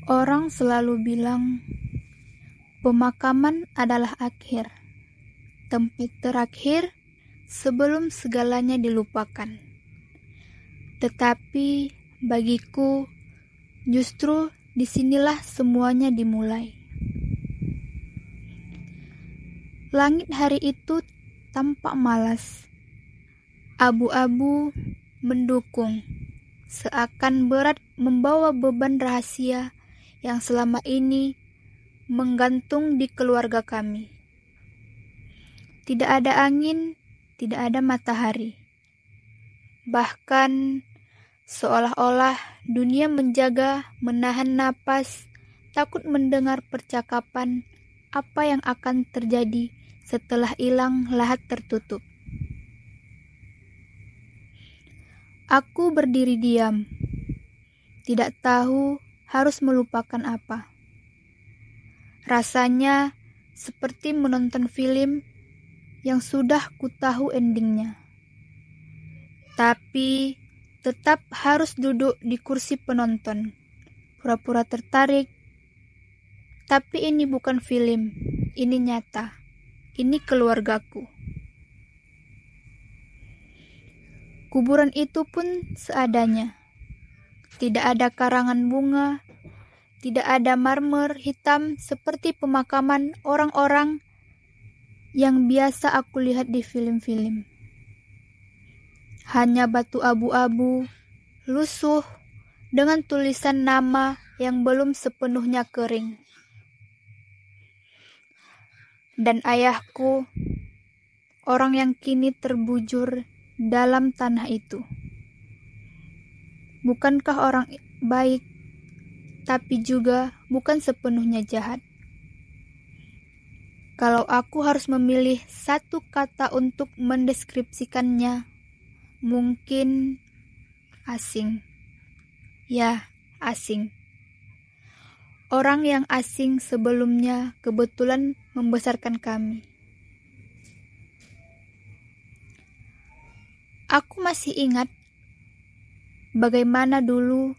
Orang selalu bilang pemakaman adalah akhir, tempat terakhir sebelum segalanya dilupakan. Tetapi bagiku justru disinilah semuanya dimulai. Langit hari itu tampak malas, abu-abu mendukung, seakan berat membawa beban rahasia yang selama ini menggantung di keluarga kami. Tidak ada angin, tidak ada matahari. Bahkan seolah-olah dunia menjaga, menahan napas, takut mendengar percakapan apa yang akan terjadi setelah hilang lahat tertutup. Aku berdiri diam, tidak tahu harus melupakan apa. Rasanya seperti menonton film yang sudah kutahu endingnya. Tapi tetap harus duduk di kursi penonton, pura-pura tertarik. Tapi ini bukan film, ini nyata, ini keluargaku. Kuburan itu pun seadanya. Tidak ada karangan bunga, tidak ada marmer hitam seperti pemakaman orang-orang yang biasa aku lihat di film-film. Hanya batu abu-abu, lusuh, dengan tulisan nama yang belum sepenuhnya kering. Dan ayahku, orang yang kini terbujur dalam tanah itu. Bukankah orang baik, tapi juga bukan sepenuhnya jahat. Kalau aku harus memilih satu kata untuk mendeskripsikannya, mungkin asing. Ya, asing. Orang yang asing sebelumnya kebetulan membesarkan kami. Aku masih ingat bagaimana dulu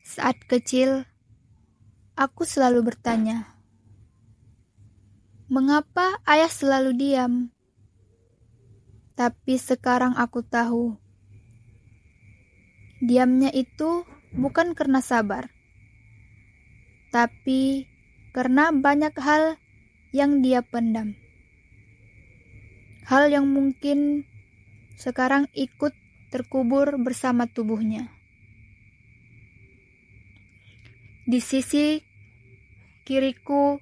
saat kecil aku selalu bertanya, mengapa ayah selalu diam? Tapi sekarang aku tahu, diamnya itu bukan karena sabar, tapi karena banyak hal yang dia pendam. Hal yang mungkin sekarang ikut terkubur bersama tubuhnya. Di sisi kiriku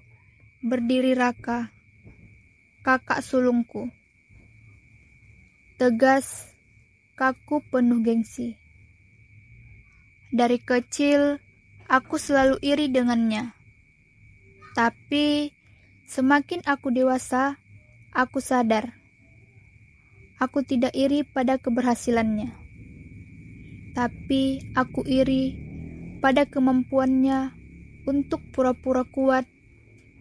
berdiri Raka, kakak sulungku. Tegas, kaku, penuh gengsi. Dari kecil, aku selalu iri dengannya. Tapi, semakin aku dewasa, aku sadar. Aku tidak iri pada keberhasilannya. Tapi, aku iri pada kemampuannya untuk pura-pura kuat,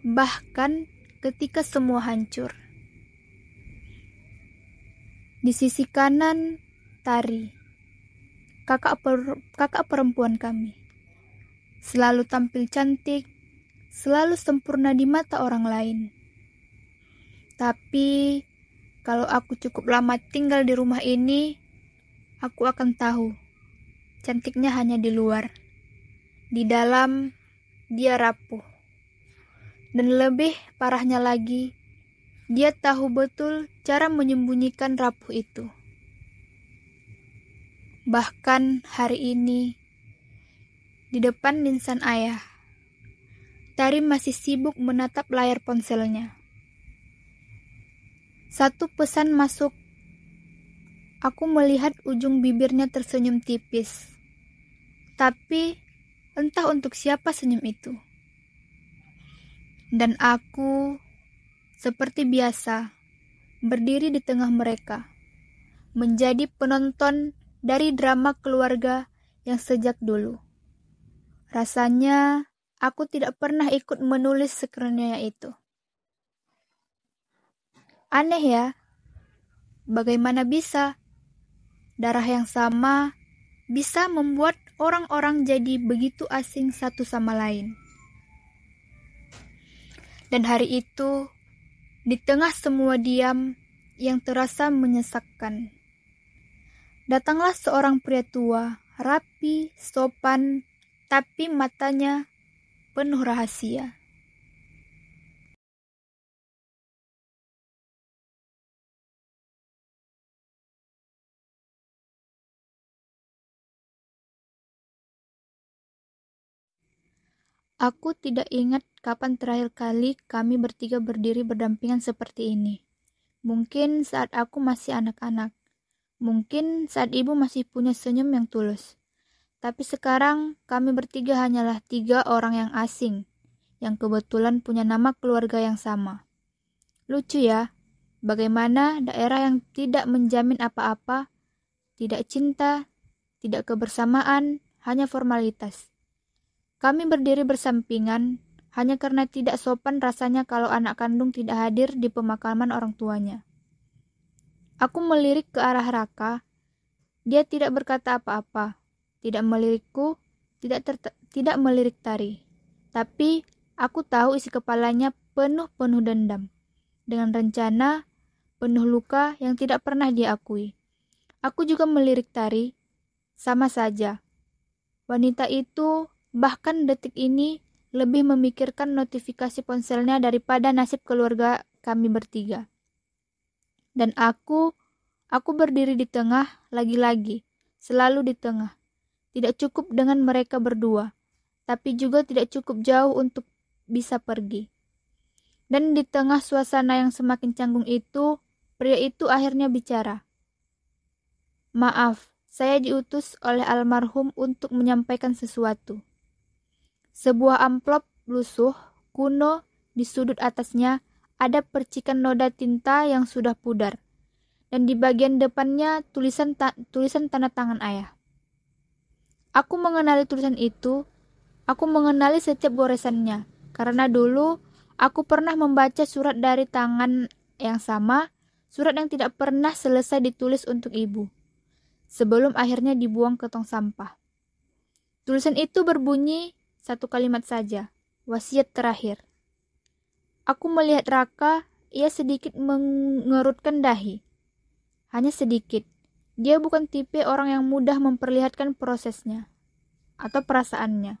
bahkan ketika semua hancur. Di sisi kanan, Tari, kakak perempuan kami. Selalu tampil cantik, selalu sempurna di mata orang lain. Tapi, kalau aku cukup lama tinggal di rumah ini, aku akan tahu, cantiknya hanya di luar. Di dalam, dia rapuh. Dan lebih parahnya lagi, dia tahu betul cara menyembunyikan rapuh itu. Bahkan hari ini, di depan ninsan ayah, Tari masih sibuk menatap layar ponselnya. Satu pesan masuk, aku melihat ujung bibirnya tersenyum tipis. Tapi, entah untuk siapa senyum itu. Dan aku, seperti biasa, berdiri di tengah mereka, menjadi penonton dari drama keluarga yang sejak dulu. Rasanya aku tidak pernah ikut menulis skenario itu. Aneh ya, bagaimana bisa darah yang sama bisa membuat orang-orang jadi begitu asing satu sama lain. Dan hari itu, di tengah semua diam yang terasa menyesakkan, datanglah seorang pria tua, rapi, sopan, tapi matanya penuh rahasia. Aku tidak ingat kapan terakhir kali kami bertiga berdiri berdampingan seperti ini. Mungkin saat aku masih anak-anak. Mungkin saat ibu masih punya senyum yang tulus. Tapi sekarang kami bertiga hanyalah 3 orang yang asing, yang kebetulan punya nama keluarga yang sama. Lucu ya, bagaimana daerah yang tidak menjamin apa-apa, tidak cinta, tidak kebersamaan, hanya formalitas. Kami berdiri bersampingan hanya karena tidak sopan rasanya kalau anak kandung tidak hadir di pemakaman orang tuanya. Aku melirik ke arah Raka. Dia tidak berkata apa-apa, tidak melirikku, tidak melirik Tari. Tapi aku tahu isi kepalanya penuh dendam, dengan rencana penuh luka yang tidak pernah dia akui. Aku juga melirik Tari, sama saja. Wanita itu bahkan detik ini lebih memikirkan notifikasi ponselnya daripada nasib keluarga kami bertiga. Dan aku berdiri di tengah, lagi-lagi, selalu di tengah. Tidak cukup dengan mereka berdua, tapi juga tidak cukup jauh untuk bisa pergi. Dan di tengah suasana yang semakin canggung itu, pria itu akhirnya bicara. Maaf, saya diutus oleh almarhum untuk menyampaikan sesuatu. Sebuah amplop lusuh, kuno, di sudut atasnya ada percikan noda tinta yang sudah pudar. Dan di bagian depannya tulisan tanda tangan ayah. Aku mengenali tulisan itu, aku mengenali setiap goresannya, karena dulu aku pernah membaca surat dari tangan yang sama, surat yang tidak pernah selesai ditulis untuk ibu, sebelum akhirnya dibuang ke tong sampah. Tulisan itu berbunyi 1 kalimat saja, wasiat terakhir. Aku melihat Raka, ia sedikit mengerutkan dahi. Hanya sedikit. Dia bukan tipe orang yang mudah memperlihatkan prosesnya atau perasaannya.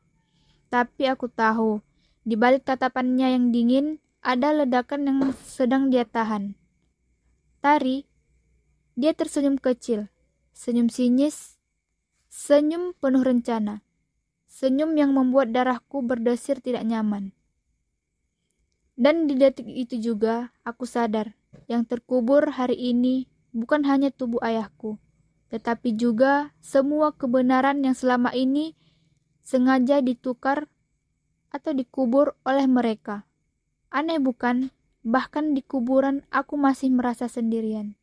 Tapi aku tahu, di balik tatapannya yang dingin, ada ledakan yang sedang dia tahan. Tari, dia tersenyum kecil, senyum sinis, senyum penuh rencana. Senyum yang membuat darahku berdesir tidak nyaman. Dan di detik itu juga aku sadar, yang terkubur hari ini bukan hanya tubuh ayahku, tetapi juga semua kebenaran yang selama ini sengaja ditukar atau dikubur oleh mereka. Aneh bukan? Bahkan di kuburan aku masih merasa sendirian.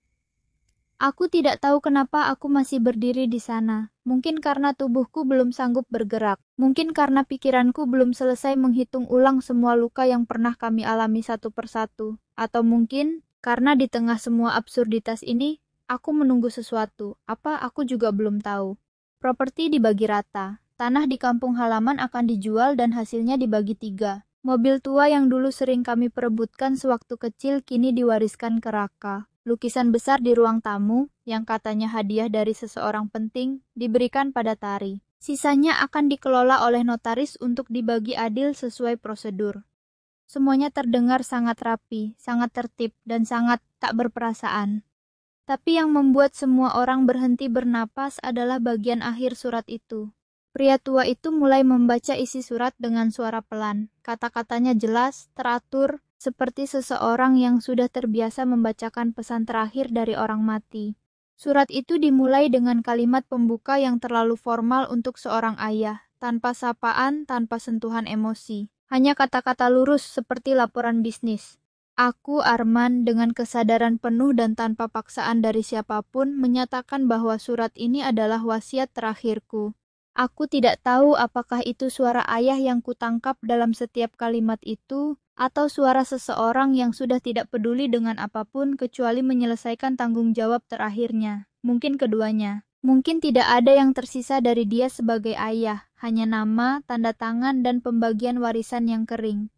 Aku tidak tahu kenapa aku masih berdiri di sana. Mungkin karena tubuhku belum sanggup bergerak. Mungkin karena pikiranku belum selesai menghitung ulang semua luka yang pernah kami alami satu persatu. Atau mungkin karena di tengah semua absurditas ini, aku menunggu sesuatu. Apa aku juga belum tahu. Properti dibagi rata. Tanah di kampung halaman akan dijual dan hasilnya dibagi 3. Mobil tua yang dulu sering kami perebutkan sewaktu kecil kini diwariskan ke Raka. Lukisan besar di ruang tamu, yang katanya hadiah dari seseorang penting, diberikan pada Tari. Sisanya akan dikelola oleh notaris untuk dibagi adil sesuai prosedur. Semuanya terdengar sangat rapi, sangat tertib, dan sangat tak berperasaan. Tapi yang membuat semua orang berhenti bernapas adalah bagian akhir surat itu. Pria tua itu mulai membaca isi surat dengan suara pelan. Kata-katanya jelas, teratur, seperti seseorang yang sudah terbiasa membacakan pesan terakhir dari orang mati. Surat itu dimulai dengan kalimat pembuka yang terlalu formal untuk seorang ayah, tanpa sapaan, tanpa sentuhan emosi. Hanya kata-kata lurus seperti laporan bisnis. Aku, Arman, dengan kesadaran penuh dan tanpa paksaan dari siapapun, menyatakan bahwa surat ini adalah wasiat terakhirku. Aku tidak tahu apakah itu suara ayah yang kutangkap dalam setiap kalimat itu, atau suara seseorang yang sudah tidak peduli dengan apapun kecuali menyelesaikan tanggung jawab terakhirnya. Mungkin keduanya. Mungkin tidak ada yang tersisa dari dia sebagai ayah, hanya nama, tanda tangan, dan pembagian warisan yang kering.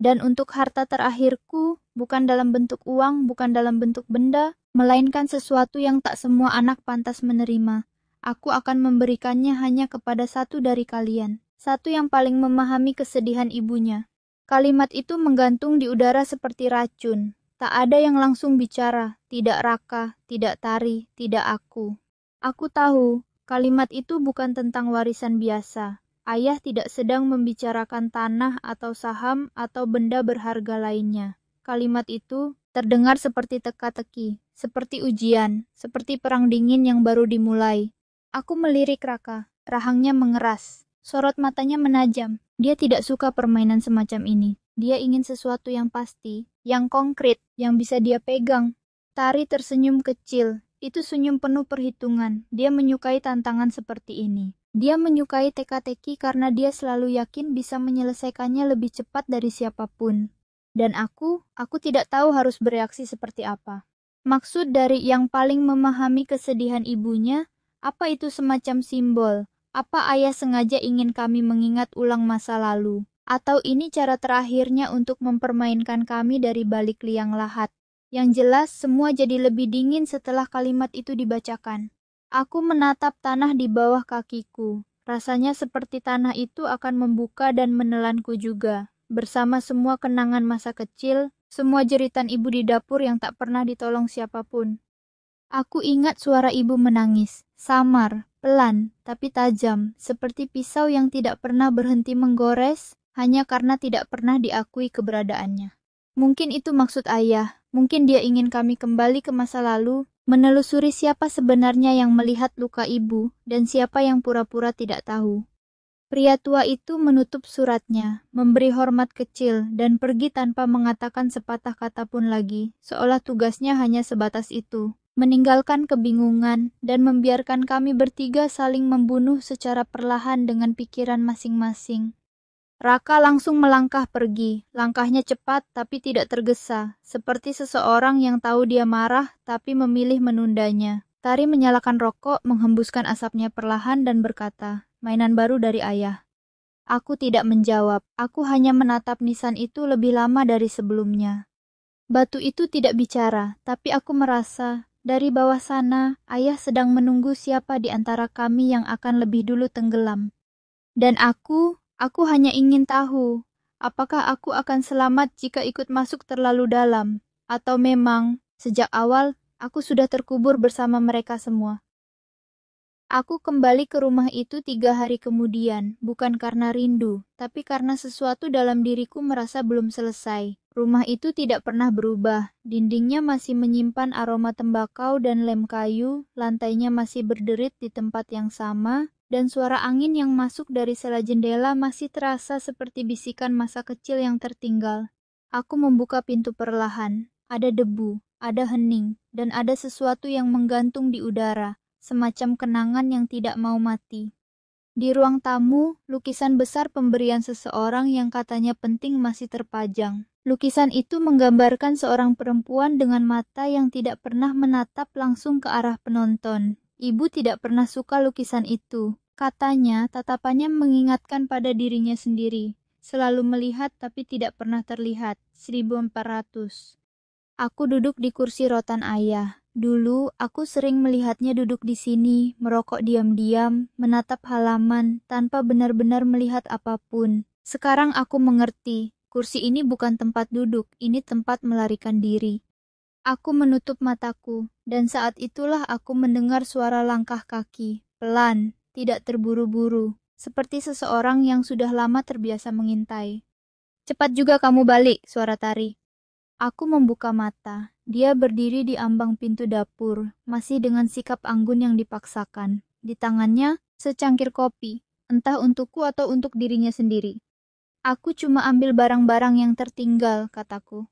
Dan untuk harta terakhirku, bukan dalam bentuk uang, bukan dalam bentuk benda, melainkan sesuatu yang tak semua anak pantas menerima. Aku akan memberikannya hanya kepada satu dari kalian, satu yang paling memahami kesedihan ibunya. Kalimat itu menggantung di udara seperti racun. Tak ada yang langsung bicara, tidak Raka, tidak Tari, tidak aku. Aku tahu, kalimat itu bukan tentang warisan biasa. Ayah tidak sedang membicarakan tanah atau saham atau benda berharga lainnya. Kalimat itu terdengar seperti teka-teki, seperti ujian, seperti perang dingin yang baru dimulai. Aku melirik Raka, rahangnya mengeras, sorot matanya menajam. Dia tidak suka permainan semacam ini. Dia ingin sesuatu yang pasti, yang konkret, yang bisa dia pegang. Tari tersenyum kecil, itu senyum penuh perhitungan. Dia menyukai tantangan seperti ini. Dia menyukai teka-teki karena dia selalu yakin bisa menyelesaikannya lebih cepat dari siapapun. Dan aku tidak tahu harus bereaksi seperti apa. Maksud dari yang paling memahami kesedihan ibunya, apa itu semacam simbol? Apa ayah sengaja ingin kami mengingat ulang masa lalu? Atau ini cara terakhirnya untuk mempermainkan kami dari balik liang lahat? Yang jelas, semua jadi lebih dingin setelah kalimat itu dibacakan. Aku menatap tanah di bawah kakiku. Rasanya seperti tanah itu akan membuka dan menelanku juga. Bersama semua kenangan masa kecil, semua jeritan ibu di dapur yang tak pernah ditolong siapapun. Aku ingat suara ibu menangis. Samar, pelan, tapi tajam. Seperti pisau yang tidak pernah berhenti menggores, hanya karena tidak pernah diakui keberadaannya. Mungkin itu maksud ayah. Mungkin dia ingin kami kembali ke masa lalu, menelusuri siapa sebenarnya yang melihat luka ibu, dan siapa yang pura-pura tidak tahu. Pria tua itu menutup suratnya, memberi hormat kecil, dan pergi tanpa mengatakan sepatah kata pun lagi, seolah tugasnya hanya sebatas itu, meninggalkan kebingungan, dan membiarkan kami bertiga saling membunuh secara perlahan dengan pikiran masing-masing. Raka langsung melangkah pergi, langkahnya cepat tapi tidak tergesa, seperti seseorang yang tahu dia marah tapi memilih menundanya. Tari menyalakan rokok, menghembuskan asapnya perlahan dan berkata, mainan baru dari ayah. Aku tidak menjawab, aku hanya menatap nisan itu lebih lama dari sebelumnya. Batu itu tidak bicara, tapi aku merasa, dari bawah sana, ayah sedang menunggu siapa di antara kami yang akan lebih dulu tenggelam. Dan aku hanya ingin tahu, apakah aku akan selamat jika ikut masuk terlalu dalam, atau memang, sejak awal, aku sudah terkubur bersama mereka semua. Aku kembali ke rumah itu 3 hari kemudian, bukan karena rindu, tapi karena sesuatu dalam diriku merasa belum selesai. Rumah itu tidak pernah berubah, dindingnya masih menyimpan aroma tembakau dan lem kayu, lantainya masih berderit di tempat yang sama, dan suara angin yang masuk dari sela jendela masih terasa seperti bisikan masa kecil yang tertinggal. Aku membuka pintu perlahan. Ada debu, ada hening, dan ada sesuatu yang menggantung di udara, semacam kenangan yang tidak mau mati. Di ruang tamu, lukisan besar pemberian seseorang yang katanya penting masih terpajang. Lukisan itu menggambarkan seorang perempuan dengan mata yang tidak pernah menatap langsung ke arah penonton. Ibu tidak pernah suka lukisan itu. Katanya, tatapannya mengingatkan pada dirinya sendiri. Selalu melihat tapi tidak pernah terlihat. 1400. Aku duduk di kursi rotan ayah. Dulu, aku sering melihatnya duduk di sini, merokok diam-diam, menatap halaman, tanpa benar-benar melihat apapun. Sekarang aku mengerti, kursi ini bukan tempat duduk, ini tempat melarikan diri. Aku menutup mataku, dan saat itulah aku mendengar suara langkah kaki, pelan, tidak terburu-buru, seperti seseorang yang sudah lama terbiasa mengintai. Cepat juga kamu balik, suara Tari. Aku membuka mata. Dia berdiri di ambang pintu dapur, masih dengan sikap anggun yang dipaksakan. Di tangannya, secangkir kopi, entah untukku atau untuk dirinya sendiri. Aku cuma ambil barang-barang yang tertinggal, kataku.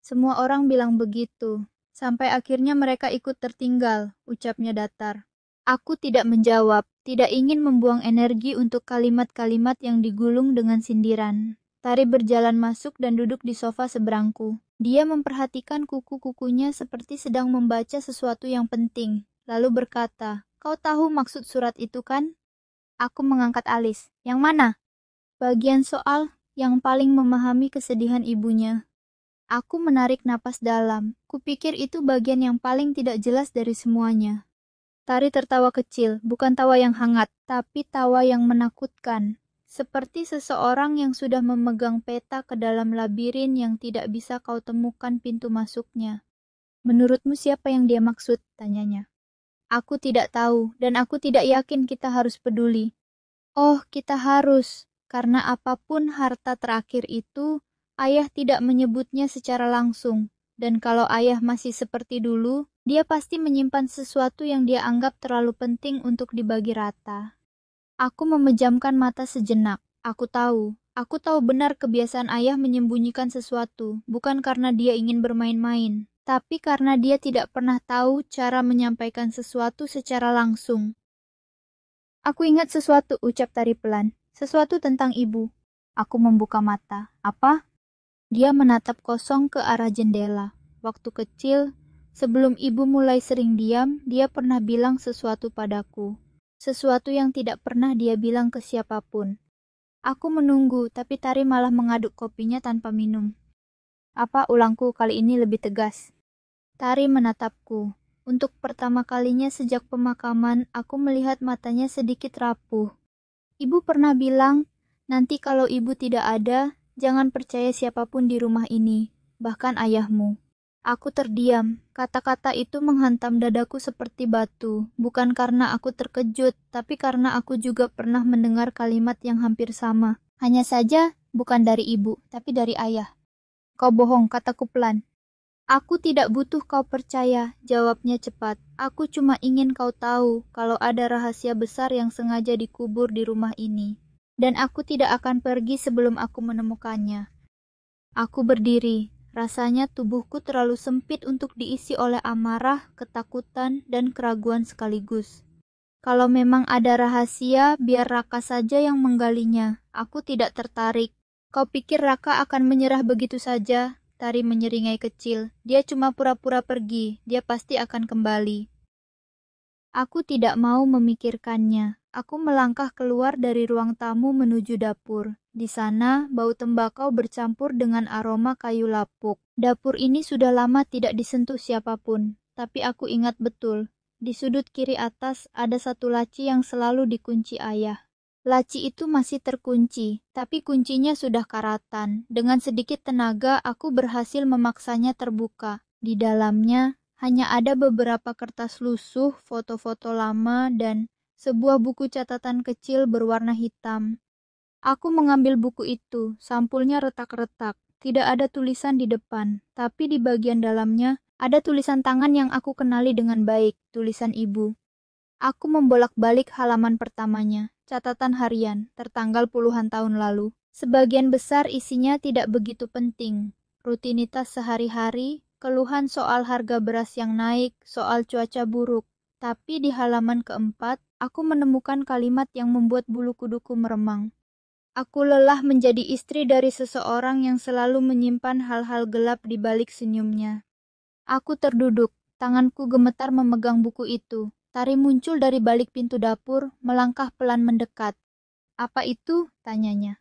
Semua orang bilang begitu. Sampai akhirnya mereka ikut tertinggal, ucapnya datar. Aku tidak menjawab, tidak ingin membuang energi untuk kalimat-kalimat yang digulung dengan sindiran. Tari berjalan masuk dan duduk di sofa seberangku. Dia memperhatikan kuku-kukunya seperti sedang membaca sesuatu yang penting. lalu berkata, "Kau tahu maksud surat itu kan?" Aku mengangkat alis. "Yang mana?" "Bagian soal yang paling memahami kesedihan ibunya." Aku menarik napas dalam. Kupikir itu bagian yang paling tidak jelas dari semuanya. Tari tertawa kecil, bukan tawa yang hangat, tapi tawa yang menakutkan. Seperti seseorang yang sudah memegang peta ke dalam labirin yang tidak bisa kau temukan pintu masuknya. "Menurutmu siapa yang dia maksud?" tanyanya. "Aku tidak tahu, dan aku tidak yakin kita harus peduli." "Oh, kita harus. Karena apapun harta terakhir itu, ayah tidak menyebutnya secara langsung. Dan kalau ayah masih seperti dulu, dia pasti menyimpan sesuatu yang dia anggap terlalu penting untuk dibagi rata." Aku memejamkan mata sejenak. Aku tahu benar kebiasaan ayah menyembunyikan sesuatu, bukan karena dia ingin bermain-main, tapi karena dia tidak pernah tahu cara menyampaikan sesuatu secara langsung. "Aku ingat sesuatu," ucap Tari pelan. "Sesuatu tentang ibu." Aku membuka mata. "Apa?" Dia menatap kosong ke arah jendela. "Waktu kecil, sebelum ibu mulai sering diam, dia pernah bilang sesuatu padaku. Sesuatu yang tidak pernah dia bilang ke siapapun." Aku menunggu, tapi Tari malah mengaduk kopinya tanpa minum. "Apa?" ulangku, kali ini lebih tegas. Tari menatapku. Untuk pertama kalinya sejak pemakaman, aku melihat matanya sedikit rapuh. "Ibu pernah bilang, nanti kalau ibu tidak ada, jangan percaya siapapun di rumah ini, bahkan ayahmu." Aku terdiam. Kata-kata itu menghantam dadaku seperti batu, bukan karena aku terkejut, tapi karena aku juga pernah mendengar kalimat yang hampir sama. Hanya saja, bukan dari ibu, tapi dari ayah. "Kau bohong," kataku pelan. "Aku tidak butuh kau percaya," jawabnya cepat. "Aku cuma ingin kau tahu kalau ada rahasia besar yang sengaja dikubur di rumah ini. Dan aku tidak akan pergi sebelum aku menemukannya." Aku berdiri. Rasanya tubuhku terlalu sempit untuk diisi oleh amarah, ketakutan, dan keraguan sekaligus. Kalau memang ada rahasia, biar Raka saja yang menggalinya. Aku tidak tertarik. "Kau pikir Raka akan menyerah begitu saja?" Tari menyeringai kecil. "Dia cuma pura-pura pergi. Dia pasti akan kembali." Aku tidak mau memikirkannya. Aku melangkah keluar dari ruang tamu menuju dapur. Di sana, bau tembakau bercampur dengan aroma kayu lapuk. Dapur ini sudah lama tidak disentuh siapapun, tapi aku ingat betul. Di sudut kiri atas ada satu laci yang selalu dikunci ayah. Laci itu masih terkunci, tapi kuncinya sudah karatan. Dengan sedikit tenaga, aku berhasil memaksanya terbuka. Di dalamnya hanya ada beberapa kertas lusuh, foto-foto lama, dan sebuah buku catatan kecil berwarna hitam. Aku mengambil buku itu, sampulnya retak-retak. Tidak ada tulisan di depan, tapi di bagian dalamnya ada tulisan tangan yang aku kenali dengan baik, tulisan ibu. Aku membolak-balik halaman pertamanya, catatan harian, tertanggal puluhan tahun lalu. Sebagian besar isinya tidak begitu penting. Rutinitas sehari-hari, keluhan soal harga beras yang naik, soal cuaca buruk. Tapi di halaman keempat, aku menemukan kalimat yang membuat bulu kuduku meremang. "Aku lelah menjadi istri dari seseorang yang selalu menyimpan hal-hal gelap di balik senyumnya." Aku terduduk, tanganku gemetar memegang buku itu. Tari muncul dari balik pintu dapur, melangkah pelan mendekat. "Apa itu?" tanyanya.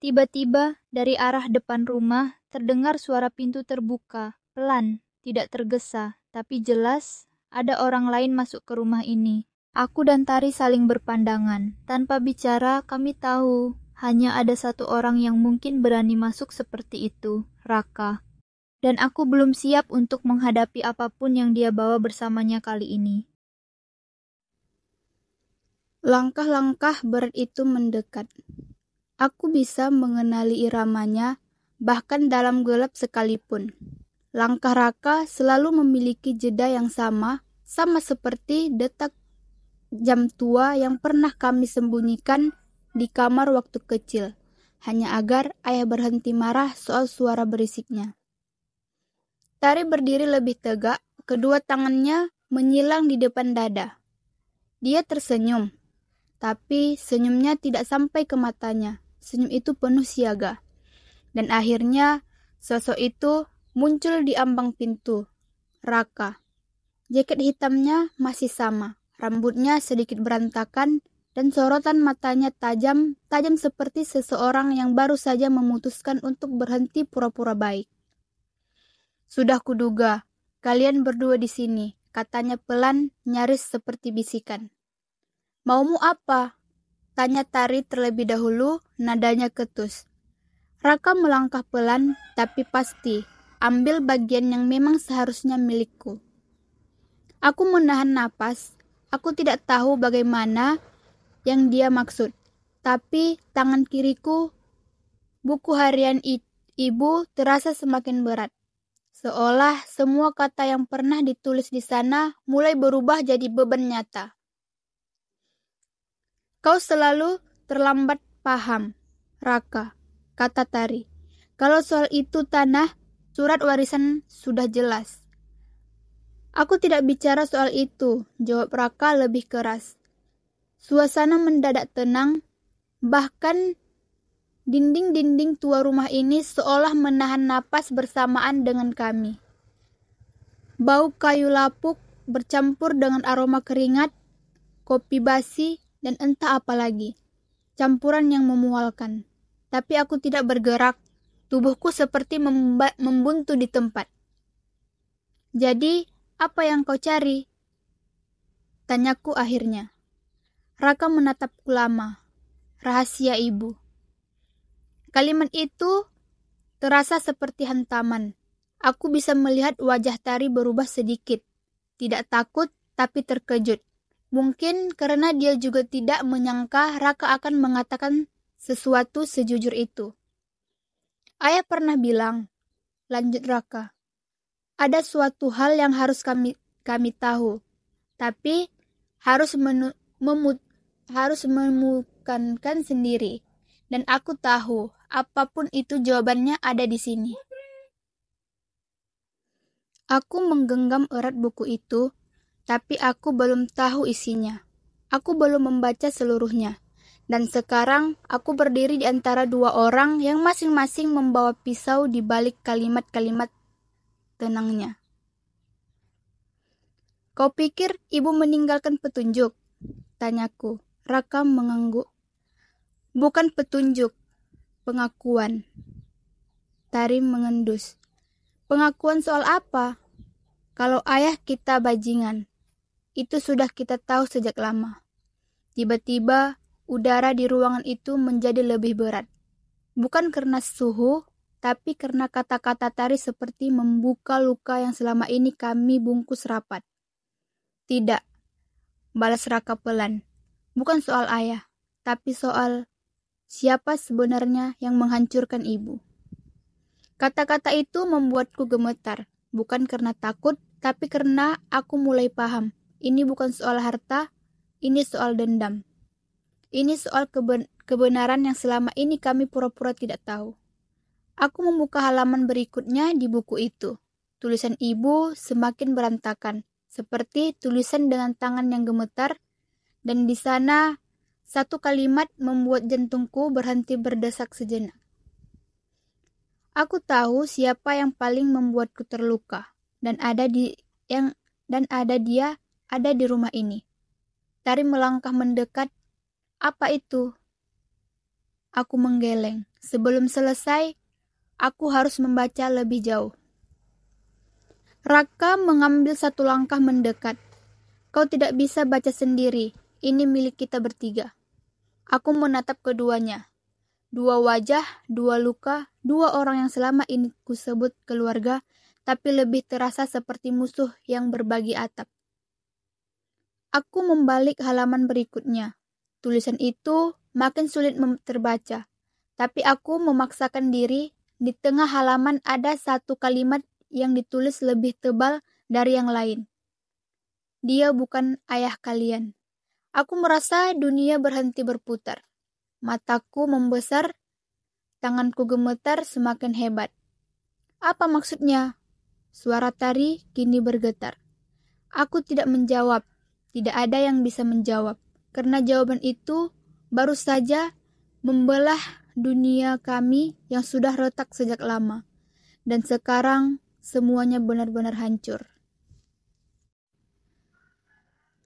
Tiba-tiba, dari arah depan rumah, terdengar suara pintu terbuka, pelan, tidak tergesa, tapi jelas ada orang lain masuk ke rumah ini. Aku dan Tari saling berpandangan. Tanpa bicara, kami tahu hanya ada satu orang yang mungkin berani masuk seperti itu, Raka. Dan aku belum siap untuk menghadapi apapun yang dia bawa bersamanya kali ini. Langkah-langkah berat itu mendekat. Aku bisa mengenali iramanya, bahkan dalam gelap sekalipun. Langkah Raka selalu memiliki jeda yang sama seperti detak jam tua yang pernah kami sembunyikan di kamar waktu kecil, hanya agar ayah berhenti marah soal suara berisiknya. Tari berdiri lebih tegak, kedua tangannya menyilang di depan dada. Dia tersenyum, tapi senyumnya tidak sampai ke matanya. Senyum itu penuh siaga. Dan akhirnya sosok itu muncul di ambang pintu. Raka. Jaket hitamnya masih sama, rambutnya sedikit berantakan, dan sorotan matanya tajam seperti seseorang yang baru saja memutuskan untuk berhenti pura-pura baik. "Sudah kuduga, kalian berdua di sini," katanya pelan, nyaris seperti bisikan. "Maumu apa?" tanya Tari terlebih dahulu, nadanya ketus. Raka melangkah pelan, tapi pasti, ambil bagian yang memang seharusnya milikku. Aku menahan napas. Aku tidak tahu bagaimana yang dia maksud. Tapi tangan kiriku, buku harian ibu terasa semakin berat. Seolah semua kata yang pernah ditulis di sana mulai berubah jadi beban nyata. "Kau selalu terlambat paham, Raka," kata Tari. "Kalau soal itu tanah, surat warisan sudah jelas." "Aku tidak bicara soal itu," jawab Raka lebih keras. Suasana mendadak tenang, bahkan dinding-dinding tua rumah ini seolah menahan napas bersamaan dengan kami. Bau kayu lapuk bercampur dengan aroma keringat, kopi basi, dan entah apa lagi. Campuran yang memualkan. Tapi aku tidak bergerak. Tubuhku seperti membuntu di tempat. "Jadi, apa yang kau cari?" tanyaku akhirnya. Raka menatapku lama. "Rahasia ibu." Kalimat itu terasa seperti hantaman. Aku bisa melihat wajah Tari berubah sedikit. Tidak takut, tapi terkejut. Mungkin karena dia juga tidak menyangka Raka akan mengatakan sesuatu sejujur itu. "Ayah pernah bilang," lanjut Raka, "ada suatu hal yang harus kami tahu, tapi harus memukankan sendiri. Dan aku tahu, apapun itu jawabannya ada di sini." Aku menggenggam erat buku itu, tapi aku belum tahu isinya. Aku belum membaca seluruhnya. Dan sekarang aku berdiri di antara dua orang yang masing-masing membawa pisau di balik kalimat-kalimat tenangnya. "Kau pikir ibu meninggalkan petunjuk?" tanyaku. Raka mengangguk. "Bukan petunjuk, pengakuan." Tari mengendus. "Pengakuan soal apa?" "Kalau ayah kita bajingan. Itu sudah kita tahu sejak lama." Tiba-tiba, udara di ruangan itu menjadi lebih berat. Bukan karena suhu, tapi karena kata-kata Tari seperti membuka luka yang selama ini kami bungkus rapat. "Tidak," balas Raka pelan. "Bukan soal ayah, tapi soal siapa sebenarnya yang menghancurkan ibu." Kata-kata itu membuatku gemetar, bukan karena takut, tapi karena aku mulai paham. Ini bukan soal harta, ini soal dendam. Ini soal kebenaran yang selama ini kami pura-pura tidak tahu. Aku membuka halaman berikutnya di buku itu. Tulisan ibu semakin berantakan, seperti tulisan dengan tangan yang gemetar, dan di sana satu kalimat membuat jantungku berhenti berdesak sejenak. "Aku tahu siapa yang paling membuatku terluka, dan ada dia ada di rumah ini." Tari melangkah mendekat. "Apa itu?" Aku menggeleng. Sebelum selesai, aku harus membaca lebih jauh. Raka mengambil satu langkah mendekat. "Kau tidak bisa baca sendiri. Ini milik kita bertiga." Aku menatap keduanya. Dua wajah, dua luka, dua orang yang selama ini kusebut keluarga, tapi lebih terasa seperti musuh yang berbagi atap. Aku membalik halaman berikutnya. Tulisan itu makin sulit terbaca, tapi aku memaksakan diri. Di tengah halaman ada satu kalimat yang ditulis lebih tebal dari yang lain. "Dia bukan ayah kalian." Aku merasa dunia berhenti berputar. Mataku membesar, tanganku gemetar semakin hebat. "Apa maksudnya?" Suara Tari kini bergetar. Aku tidak menjawab. Tidak ada yang bisa menjawab. Karena jawaban itu baru saja membelah dunia kami yang sudah retak sejak lama. Dan sekarang semuanya benar-benar hancur.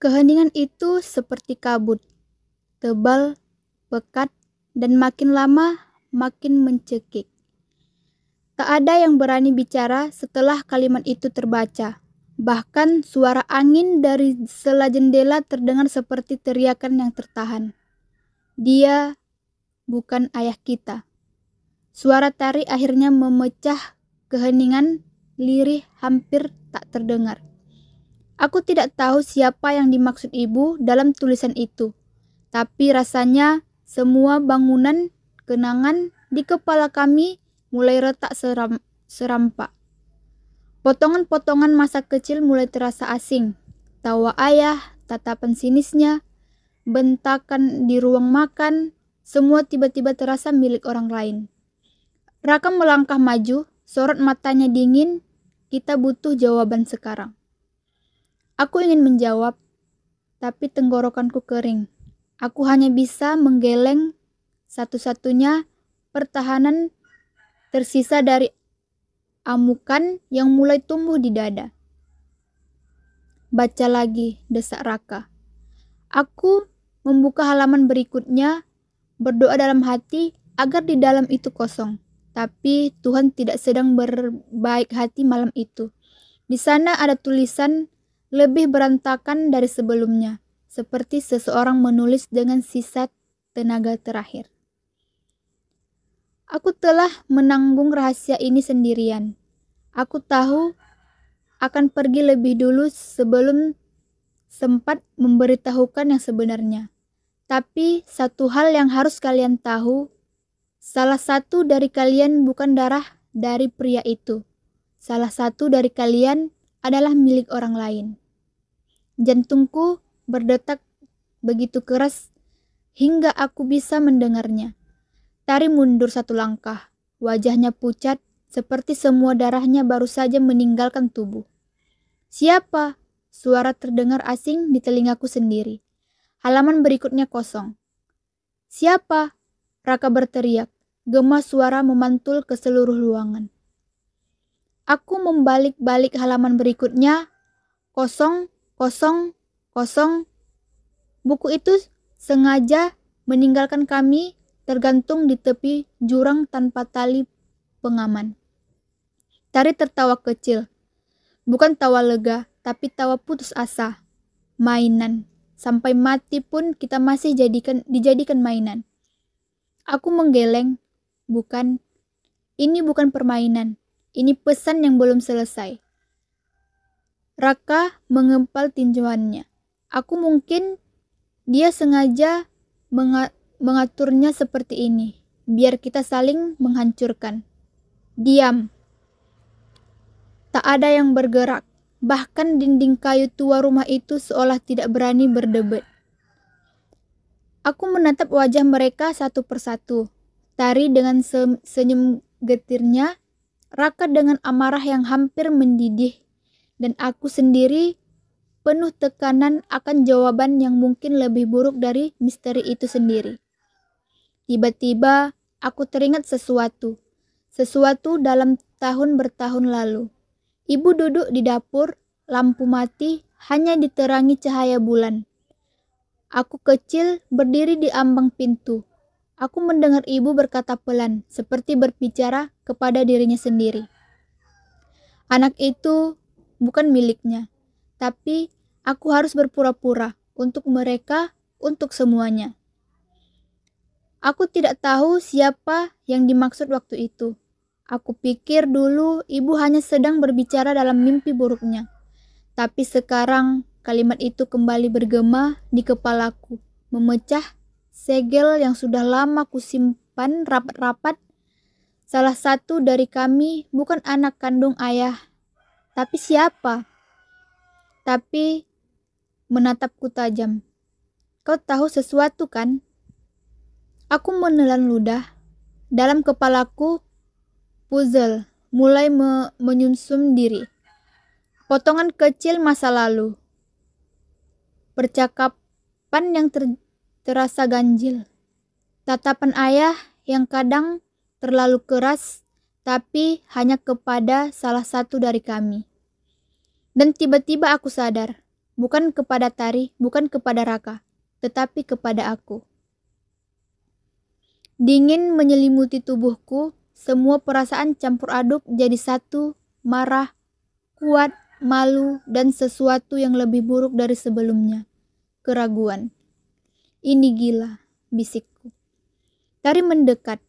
Keheningan itu seperti kabut, tebal, pekat, dan makin lama makin mencekik. Tak ada yang berani bicara setelah kalimat itu terbaca. Bahkan suara angin dari sela jendela terdengar seperti teriakan yang tertahan. Dia bukan ayah kita. Suara tari akhirnya memecah keheningan, lirih hampir tak terdengar. Aku tidak tahu siapa yang dimaksud ibu dalam tulisan itu, tapi rasanya semua bangunan kenangan di kepala kami mulai retak serampak. Potongan-potongan masa kecil mulai terasa asing. Tawa ayah, tatapan sinisnya, bentakan di ruang makan, semua tiba-tiba terasa milik orang lain. Raka melangkah maju, sorot matanya dingin. Kita butuh jawaban sekarang. Aku ingin menjawab, tapi tenggorokanku kering. Aku hanya bisa menggeleng satu-satunya pertahanan tersisa dari amukan yang mulai tumbuh di dada. Baca lagi, desak Raka. Aku membuka halaman berikutnya, berdoa dalam hati agar di dalam itu kosong. Tapi Tuhan tidak sedang berbaik hati malam itu. Di sana ada tulisan lebih berantakan dari sebelumnya, seperti seseorang menulis dengan sisa tenaga terakhir. Aku telah menanggung rahasia ini sendirian. Aku tahu akan pergi lebih dulu sebelum sempat memberitahukan yang sebenarnya. Tapi satu hal yang harus kalian tahu, salah satu dari kalian bukan darah dari pria itu. Salah satu dari kalian adalah milik orang lain. Jantungku berdetak begitu keras hingga aku bisa mendengarnya. Tari mundur satu langkah, wajahnya pucat seperti semua darahnya baru saja meninggalkan tubuh. Siapa? Suara terdengar asing di telingaku sendiri. Halaman berikutnya kosong. Siapa? Raka berteriak. Gema suara memantul ke seluruh ruangan. Aku membalik-balik halaman berikutnya. Kosong, kosong, kosong. Buku itu sengaja meninggalkan kami tergantung di tepi jurang tanpa tali pengaman. Tari tertawa kecil. Bukan tawa lega, tapi tawa putus asa. Mainan. Sampai mati pun kita masih dijadikan mainan. Aku menggeleng. Bukan. Ini bukan permainan. Ini pesan yang belum selesai. Raka mengempal tinjauannya. Aku mungkin dia sengaja mengaturnya seperti ini. Biar kita saling menghancurkan. Diam. Tak ada yang bergerak. Bahkan dinding kayu tua rumah itu seolah tidak berani berdebat. Aku menatap wajah mereka satu persatu. Tari dengan senyum getirnya, Raka dengan amarah yang hampir mendidih, dan aku sendiri penuh tekanan akan jawaban yang mungkin lebih buruk dari misteri itu sendiri. Tiba-tiba aku teringat sesuatu dalam tahun bertahun lalu. Ibu duduk di dapur, lampu mati, hanya diterangi cahaya bulan. Aku kecil berdiri di ambang pintu. Aku mendengar ibu berkata pelan, seperti berbicara kepada dirinya sendiri. Anak itu bukan miliknya, tapi aku harus berpura-pura untuk mereka, untuk semuanya. Aku tidak tahu siapa yang dimaksud waktu itu. Aku pikir dulu ibu hanya sedang berbicara dalam mimpi buruknya. Tapi sekarang kalimat itu kembali bergema di kepalaku, memecah segel yang sudah lama kusimpan rapat-rapat. Salah satu dari kami bukan anak kandung ayah. Tapi siapa? Tapi menatapku tajam. Kau tahu sesuatu kan? Aku menelan ludah. Dalam kepalaku puzzle mulai menyusun diri. Potongan kecil masa lalu. Percakapan yang terasa ganjil. Tatapan ayah yang kadang terlalu keras, tapi hanya kepada salah satu dari kami. Dan tiba-tiba aku sadar. Bukan kepada Tari, bukan kepada Raka, tetapi kepada aku. Dingin menyelimuti tubuhku, semua perasaan campur aduk jadi satu, marah, kuat, malu, dan sesuatu yang lebih buruk dari sebelumnya. Keraguan. Ini gila, bisikku. Tari mendekat.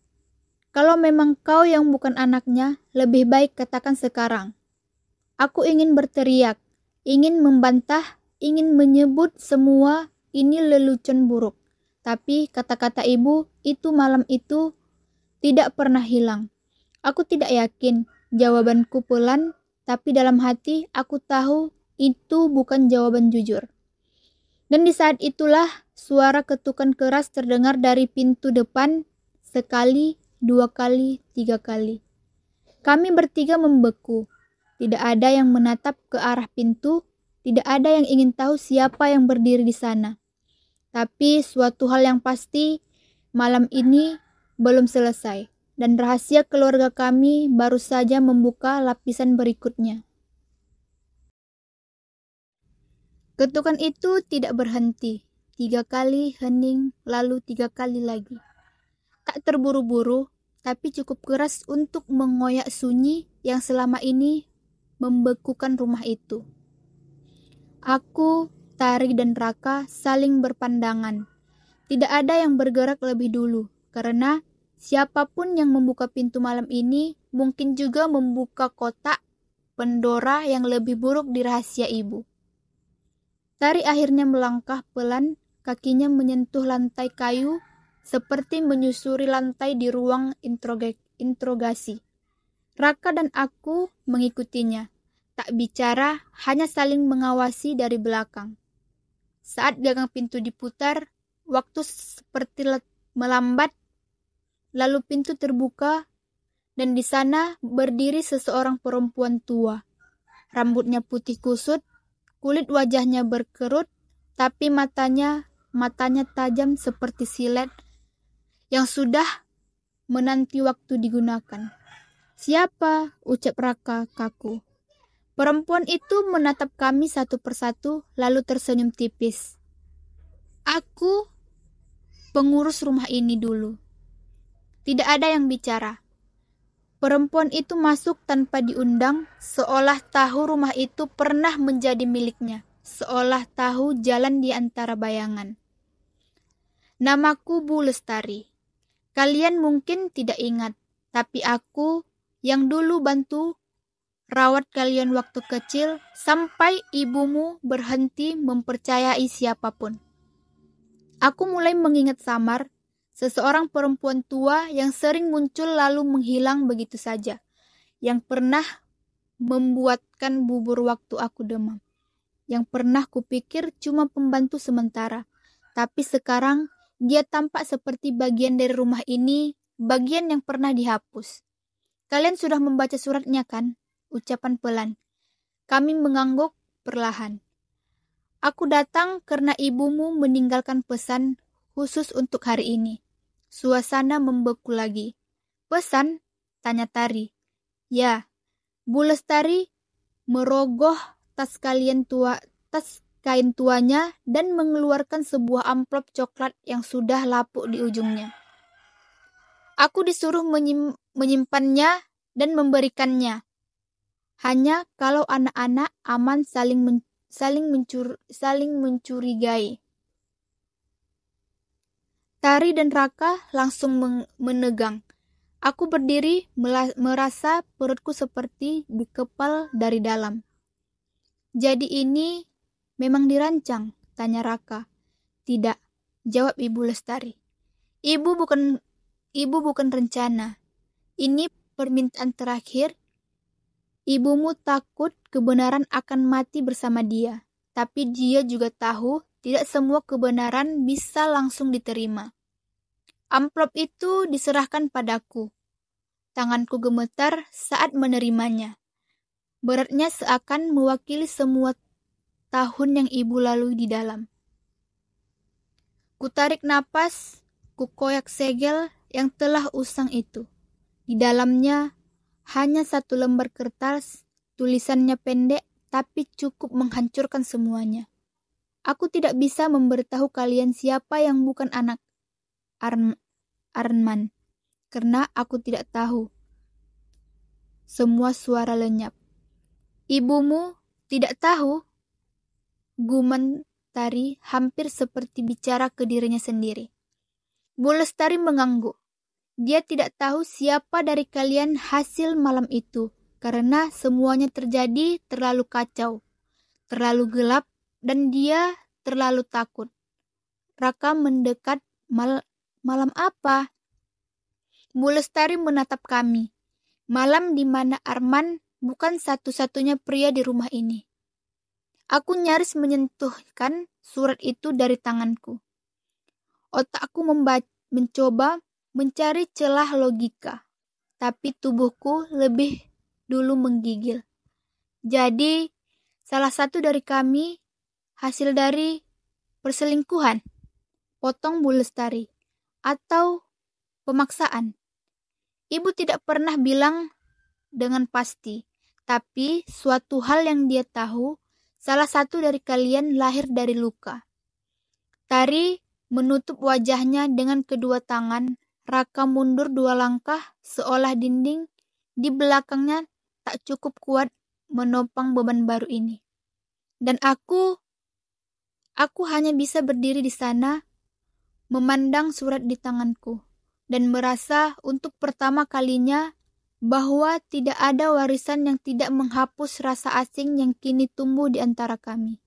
Kalau memang kau yang bukan anaknya, lebih baik katakan sekarang. Aku ingin berteriak, ingin membantah, ingin menyebut semua ini lelucon buruk. Tapi kata-kata ibu itu malam itu tidak pernah hilang. Aku tidak yakin, jawabanku pelan, tapi dalam hati aku tahu itu bukan jawaban jujur. Dan di saat itulah suara ketukan keras terdengar dari pintu depan, sekali, 2 kali, 3 kali. Kami bertiga membeku. Tidak ada yang menatap ke arah pintu, tidak ada yang ingin tahu siapa yang berdiri di sana. Tapi suatu hal yang pasti, malam ini belum selesai, dan rahasia keluarga kami baru saja membuka lapisan berikutnya. Ketukan itu tidak berhenti. 3 kali hening, lalu 3 kali lagi. Tak terburu-buru, tapi cukup keras untuk mengoyak sunyi yang selama ini membekukan rumah itu. Aku, Tari, dan Raka saling berpandangan. Tidak ada yang bergerak lebih dulu, karena siapapun yang membuka pintu malam ini mungkin juga membuka kotak Pandora yang lebih buruk di rahasia ibu. Tari akhirnya melangkah pelan, kakinya menyentuh lantai kayu, seperti menyusuri lantai di ruang interogasi. Raka dan aku mengikutinya, tak bicara, hanya saling mengawasi dari belakang. Saat gagang pintu diputar, waktu seperti melambat, lalu pintu terbuka, dan di sana berdiri seseorang perempuan tua. Rambutnya putih kusut, kulit wajahnya berkerut, tapi matanya tajam seperti silet yang sudah menanti waktu digunakan. Siapa? Ucap Raka kaku. Perempuan itu menatap kami satu persatu, lalu tersenyum tipis. Aku pengurus rumah ini dulu. Tidak ada yang bicara. Perempuan itu masuk tanpa diundang, seolah tahu rumah itu pernah menjadi miliknya, seolah tahu jalan di antara bayangan. Namaku Bu Lestari. Kalian mungkin tidak ingat, tapi aku yang dulu bantu rawat kalian waktu kecil sampai ibumu berhenti mempercayai siapapun. Aku mulai mengingat samar seseorang perempuan tua yang sering muncul lalu menghilang begitu saja, yang pernah membuatkan bubur waktu aku demam, yang pernah kupikir cuma pembantu sementara, tapi sekarang dia tampak seperti bagian dari rumah ini, bagian yang pernah dihapus. Kalian sudah membaca suratnya kan? Ucapan pelan. Kami mengangguk perlahan. Aku datang karena ibumu meninggalkan pesan khusus untuk hari ini. Suasana membeku lagi. Pesan? Tanya Tari. Ya, Bu Lestari merogoh tas kain tuanya dan mengeluarkan sebuah amplop coklat yang sudah lapuk di ujungnya. Aku disuruh menyimpannya dan memberikannya. Hanya kalau anak-anak aman saling mencurigai. Tari dan Raka langsung menegang. Aku berdiri merasa perutku seperti dikepal dari dalam. Jadi ini memang dirancang? Tanya Raka. Tidak, jawab Ibu Lestari. Ibu bukan rencana. Ini permintaan terakhir. Ibumu takut kebenaran akan mati bersama dia. Tapi dia juga tahu tidak semua kebenaran bisa langsung diterima. Amplop itu diserahkan padaku. Tanganku gemetar saat menerimanya. Beratnya seakan mewakili semua tahun yang ibu lalui di dalam. Kutarik napas, kukoyak segel yang telah usang itu. Di dalamnya hanya satu lembar kertas, tulisannya pendek tapi cukup menghancurkan semuanya. Aku tidak bisa memberitahu kalian siapa yang bukan anak Arman, karena aku tidak tahu. Semua suara lenyap. Ibumu tidak tahu? Guman Tari hampir seperti bicara ke dirinya sendiri. Bu Lestari mengangguk. Dia tidak tahu siapa dari kalian hasil malam itu, karena semuanya terjadi terlalu kacau, terlalu gelap, dan dia terlalu takut. Raka mendekat. Malam apa? Bu Lestari menatap kami. Malam di mana Arman bukan satu-satunya pria di rumah ini. Aku nyaris menyentuhkan surat itu dari tanganku. Otakku mencoba mencari celah logika, tapi tubuhku lebih dulu menggigil. Jadi, salah satu dari kami hasil dari perselingkuhan, potong Bu Lestari, atau pemaksaan. Ibu tidak pernah bilang dengan pasti, tapi suatu hal yang dia tahu, salah satu dari kalian lahir dari luka. Tari menutup wajahnya dengan kedua tangan. Raka mundur 2 langkah, seolah dinding di belakangnya tak cukup kuat menopang beban baru ini. Dan aku hanya bisa berdiri di sana, memandang surat di tanganku, dan merasa untuk pertama kalinya bahwa tidak ada warisan yang tidak menghapus rasa asing yang kini tumbuh di antara kami.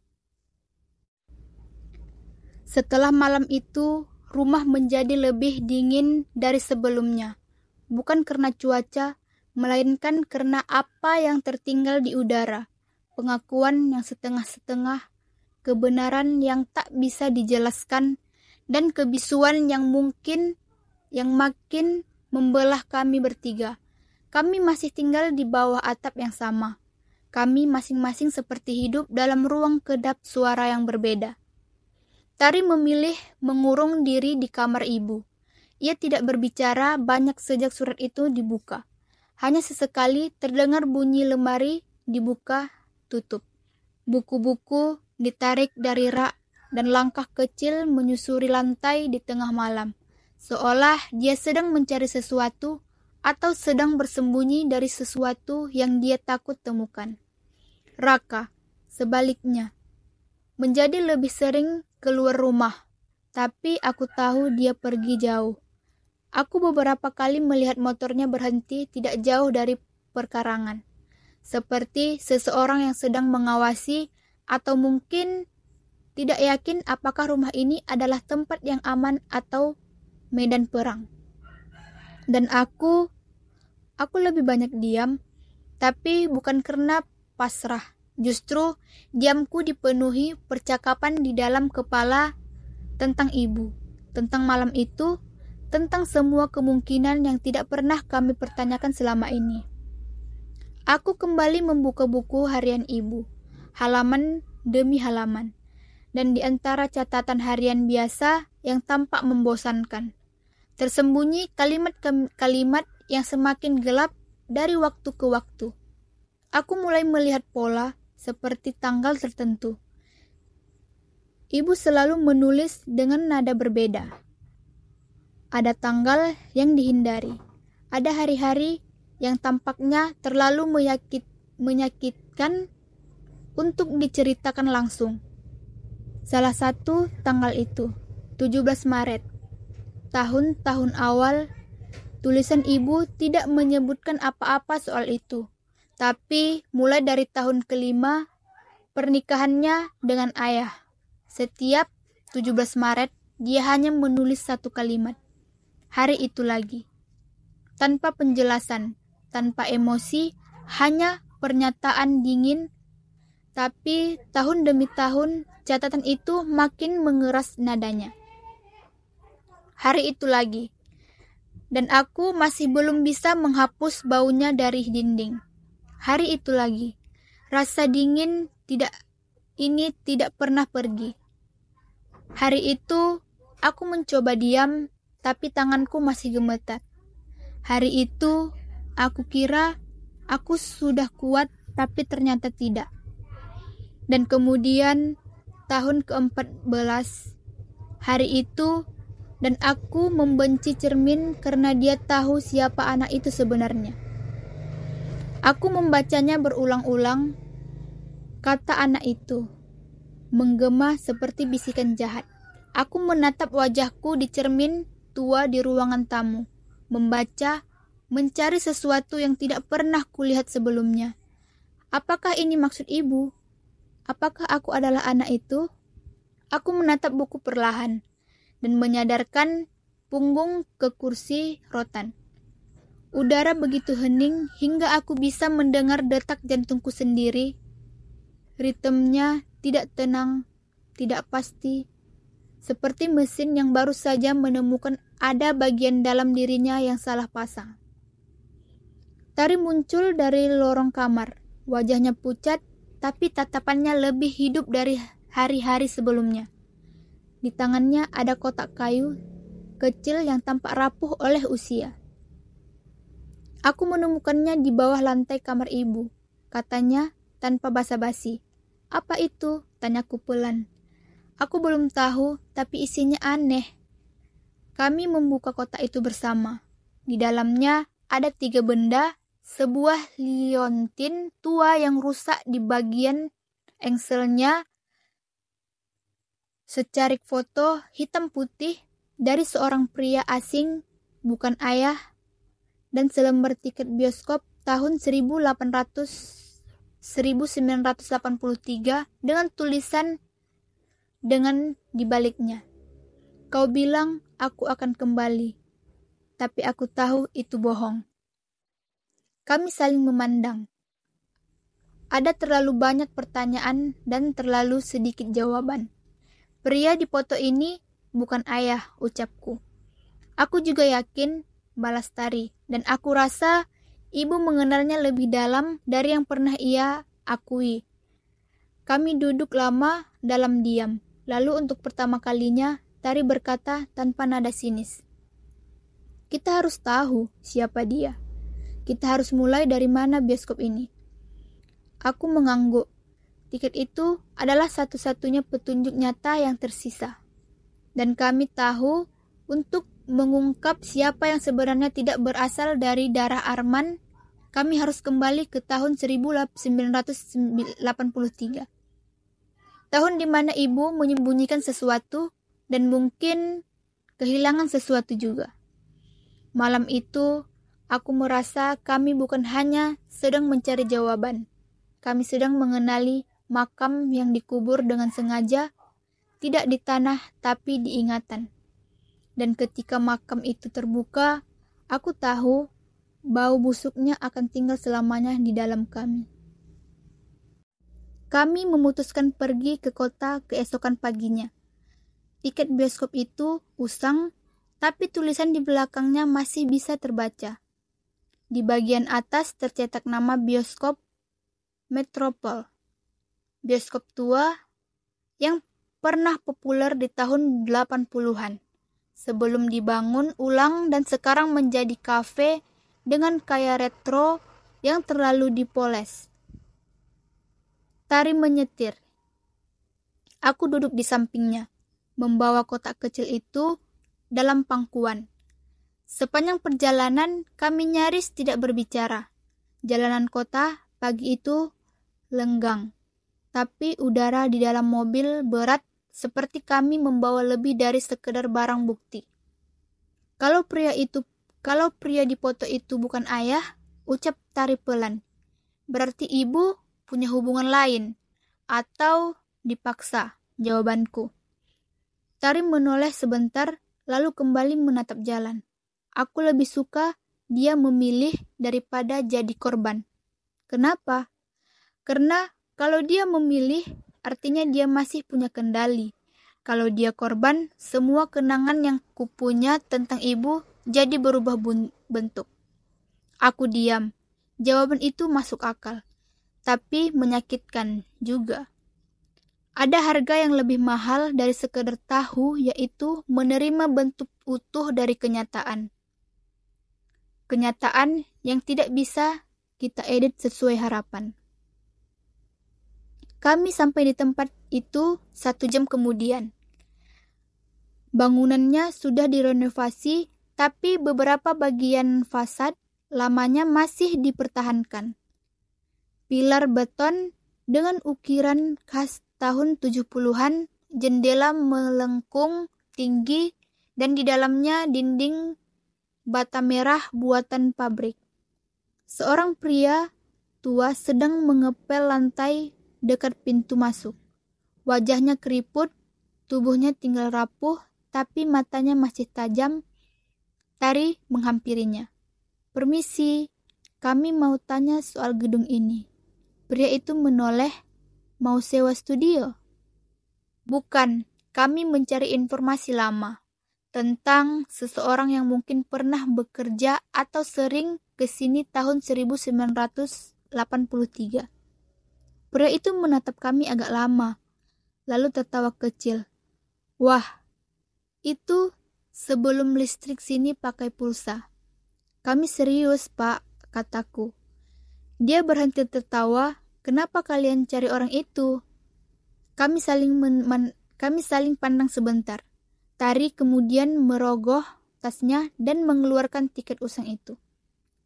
Setelah malam itu, rumah menjadi lebih dingin dari sebelumnya. Bukan karena cuaca, melainkan karena apa yang tertinggal di udara. Pengakuan yang setengah-setengah, kebenaran yang tak bisa dijelaskan, dan kebisuan yang makin membelah kami bertiga. Kami masih tinggal di bawah atap yang sama. Kami masing-masing seperti hidup dalam ruang kedap suara yang berbeda. Tari memilih mengurung diri di kamar ibu. Ia tidak berbicara banyak sejak surat itu dibuka. Hanya sesekali terdengar bunyi lemari dibuka tutup. Buku-buku ditarik dari rak dan langkah kecil menyusuri lantai di tengah malam. Seolah dia sedang mencari sesuatu atau sedang bersembunyi dari sesuatu yang dia takut temukan. Raka, sebaliknya, menjadi lebih sering keluar rumah, tapi aku tahu dia pergi jauh. Aku beberapa kali melihat motornya berhenti tidak jauh dari perkarangan, seperti seseorang yang sedang mengawasi atau mungkin tidak yakin apakah rumah ini adalah tempat yang aman atau medan perang. Dan aku lebih banyak diam, tapi bukan karena pasrah. Justru diamku dipenuhi percakapan di dalam kepala tentang ibu, tentang malam itu, tentang semua kemungkinan yang tidak pernah kami pertanyakan selama ini. Aku kembali membuka buku harian ibu, halaman demi halaman, dan di antara catatan harian biasa yang tampak membosankan, tersembunyi kalimat-kalimat yang semakin gelap dari waktu ke waktu. Aku mulai melihat pola, seperti tanggal tertentu. Ibu selalu menulis dengan nada berbeda. Ada tanggal yang dihindari. Ada hari-hari yang tampaknya terlalu menyakitkan untuk diceritakan langsung. Salah satu tanggal itu, 17 Maret. Tahun-tahun awal, tulisan ibu tidak menyebutkan apa-apa soal itu. Tapi mulai dari tahun kelima, pernikahannya dengan ayah. Setiap 17 Maret, dia hanya menulis satu kalimat. Hari itu lagi. Tanpa penjelasan, tanpa emosi, hanya pernyataan dingin. Tapi tahun demi tahun, catatan itu makin mengeras nadanya. Hari itu lagi. Dan aku masih belum bisa menghapus baunya dari dinding. Hari itu lagi. Rasa dingin tidak pernah pergi. Hari itu aku mencoba diam, tapi tanganku masih gemetar. Hari itu aku kira aku sudah kuat, tapi ternyata tidak. Dan kemudian tahun ke-14 hari itu, dan aku membenci cermin karena dia tahu siapa anak itu sebenarnya. Aku membacanya berulang-ulang, kata anak itu, menggema seperti bisikan jahat. Aku menatap wajahku di cermin tua di ruangan tamu, membaca, mencari sesuatu yang tidak pernah kulihat sebelumnya. Apakah ini maksud ibu? Apakah aku adalah anak itu? Aku menatap buku perlahan dan menyadarkan punggung ke kursi rotan. Udara begitu hening hingga aku bisa mendengar detak jantungku sendiri. Ritmenya tidak tenang, tidak pasti, seperti mesin yang baru saja menemukan ada bagian dalam dirinya yang salah pasang. Tari muncul dari lorong kamar. Wajahnya pucat, tapi tatapannya lebih hidup dari hari-hari sebelumnya. Di tangannya ada kotak kayu kecil yang tampak rapuh oleh usia. Aku menemukannya di bawah lantai kamar ibu, katanya tanpa basa-basi. Apa itu? Tanyaku pelan. Aku belum tahu, tapi isinya aneh. Kami membuka kotak itu bersama. Di dalamnya ada 3 benda, sebuah liontin tua yang rusak di bagian engselnya, secarik foto hitam putih dari seorang pria asing, bukan ayah, dan selembar tiket bioskop tahun 1983 dengan tulisan dengan dibaliknya. Kau bilang aku akan kembali, tapi aku tahu itu bohong. Kami saling memandang. Ada terlalu banyak pertanyaan dan terlalu sedikit jawaban. Pria di foto ini bukan ayah, ucapku. Aku juga yakin, balas Tari, dan aku rasa ibu mengenalnya lebih dalam dari yang pernah ia akui. Kami duduk lama dalam diam. Lalu untuk pertama kalinya, Tari berkata tanpa nada sinis. Kita harus tahu siapa dia. Kita harus mulai dari mana bioskop ini. Aku mengangguk. Tiket itu adalah satu-satunya petunjuk nyata yang tersisa. Dan kami tahu untuk mengungkap siapa yang sebenarnya tidak berasal dari darah Arman, kami harus kembali ke tahun 1983. Tahun di mana ibu menyembunyikan sesuatu dan mungkin kehilangan sesuatu juga. Malam itu, aku merasa kami bukan hanya sedang mencari jawaban. Kami sedang mengenali makam yang dikubur dengan sengaja, tidak di tanah tapi di ingatan. Dan ketika makam itu terbuka, aku tahu bau busuknya akan tinggal selamanya di dalam kami. Kami memutuskan pergi ke kota keesokan paginya. Tiket bioskop itu usang, tapi tulisan di belakangnya masih bisa terbaca. Di bagian atas tercetak nama bioskop Metropol. Bioskop tua yang pernah populer di tahun 80-an. Sebelum dibangun ulang dan sekarang menjadi kafe dengan gaya retro yang terlalu dipoles. Tari menyetir. Aku duduk di sampingnya, membawa kotak kecil itu dalam pangkuan. Sepanjang perjalanan, kami nyaris tidak berbicara. Jalanan kota pagi itu lenggang, tapi udara di dalam mobil berat seperti kami membawa lebih dari sekedar barang bukti. Kalau pria di foto itu bukan ayah, ucap Tari pelan, berarti ibu punya hubungan lain, atau dipaksa, jawabanku. Tari menoleh sebentar, lalu kembali menatap jalan. Aku lebih suka dia memilih daripada jadi korban. Kenapa? Karena kalau dia memilih, artinya dia masih punya kendali. Kalau dia korban, semua kenangan yang kupunya tentang ibu jadi berubah bentuk. Aku diam. Jawaban itu masuk akal, tapi menyakitkan juga. Ada harga yang lebih mahal dari sekedar tahu, yaitu menerima bentuk utuh dari kenyataan. Kenyataan yang tidak bisa kita edit sesuai harapan. Kami sampai di tempat itu 1 jam kemudian. Bangunannya sudah direnovasi, tapi beberapa bagian fasad lamanya masih dipertahankan. Pilar beton dengan ukiran khas tahun 70-an, jendela melengkung tinggi, dan di dalamnya dinding bata merah buatan pabrik. Seorang pria tua sedang mengepel lantai dekat pintu masuk. Wajahnya keriput, tubuhnya tinggal rapuh, tapi matanya masih tajam. Tari menghampirinya. "Permisi, kami mau tanya soal gedung ini." Pria itu menoleh, "Mau sewa studio?" "Bukan, kami mencari informasi lama tentang seseorang yang mungkin pernah bekerja atau sering ke sini tahun 1983. Pria itu menatap kami agak lama, lalu tertawa kecil. "Wah, itu sebelum listrik sini pakai pulsa." "Kami serius, Pak," kataku. Dia berhenti tertawa. "Kenapa kalian cari orang itu?" Kami saling pandang sebentar. Tari kemudian merogoh tasnya dan mengeluarkan tiket usang itu.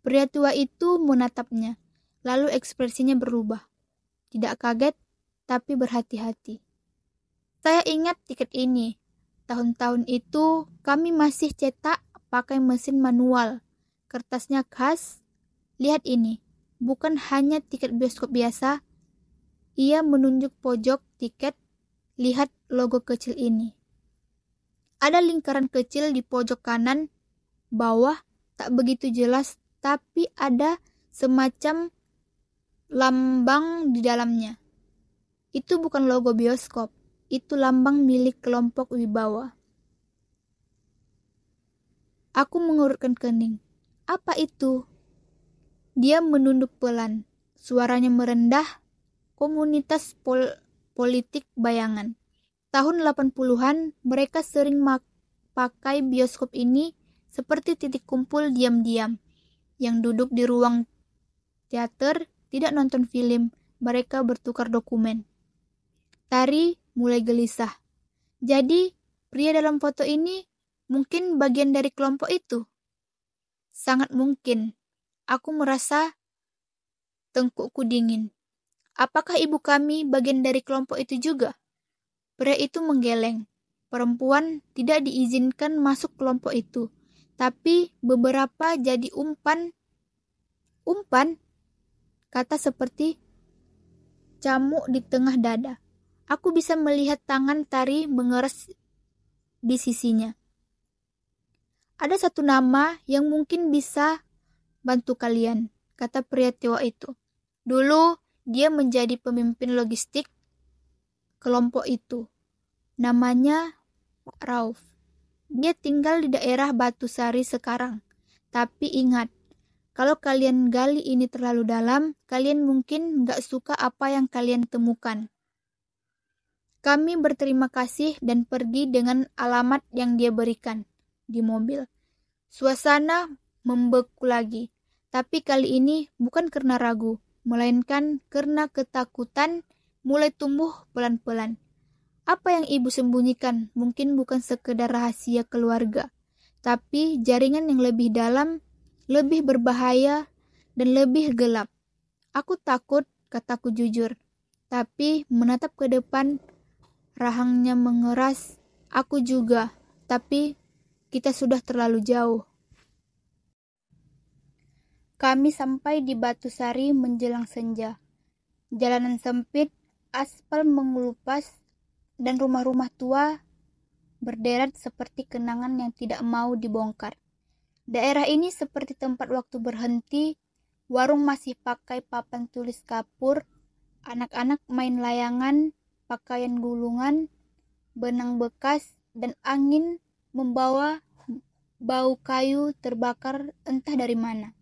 Pria tua itu menatapnya, lalu ekspresinya berubah. Tidak kaget, tapi berhati-hati. "Saya ingat tiket ini. Tahun-tahun itu kami masih cetak pakai mesin manual. Kertasnya khas. Lihat ini, bukan hanya tiket bioskop biasa." Ia menunjuk pojok tiket. "Lihat logo kecil ini. Ada lingkaran kecil di pojok kanan bawah, tak begitu jelas, tapi ada semacam lambang di dalamnya. Itu bukan logo bioskop, itu lambang milik kelompok Wibawa." Aku mengurutkan kening. "Apa itu?" Dia menunduk pelan. Suaranya merendah. "Komunitas politik bayangan. Tahun 80-an, mereka sering pakai bioskop ini seperti titik kumpul diam-diam. Yang duduk di ruang teater tidak nonton film, mereka bertukar dokumen." Tari mulai gelisah. "Jadi, pria dalam foto ini mungkin bagian dari kelompok itu?" "Sangat mungkin." Aku merasa tengkukku dingin. "Apakah ibu kami bagian dari kelompok itu juga?" Pria itu menggeleng. "Perempuan tidak diizinkan masuk kelompok itu, tapi beberapa jadi umpan." "Umpan?" Kata seperti camuk di tengah dada. Aku bisa melihat tangan Tari mengeras di sisinya. "Ada satu nama yang mungkin bisa bantu kalian," kata pria tua itu. "Dulu dia menjadi pemimpin logistik kelompok itu. Namanya Pak Rauf. Dia tinggal di daerah Batu Sari sekarang. Tapi ingat, kalau kalian gali ini terlalu dalam, kalian mungkin gak suka apa yang kalian temukan." Kami berterima kasih dan pergi dengan alamat yang dia berikan di mobil. Suasana membeku lagi, tapi kali ini bukan karena ragu, melainkan karena ketakutan mulai tumbuh pelan-pelan. Apa yang ibu sembunyikan mungkin bukan sekedar rahasia keluarga, tapi jaringan yang lebih dalam, lebih berbahaya, dan lebih gelap. Aku takut, kataku jujur, tapi menatap ke depan, rahangnya mengeras. Aku juga, tapi kita sudah terlalu jauh. Kami sampai di Batu Sari menjelang senja. Jalanan sempit, aspal mengelupas, dan rumah-rumah tua berderet seperti kenangan yang tidak mau dibongkar. Daerah ini seperti tempat waktu berhenti. Warung masih pakai papan tulis kapur, anak-anak main layangan, pakaian gulungan, benang bekas, dan angin membawa bau kayu terbakar entah dari mana.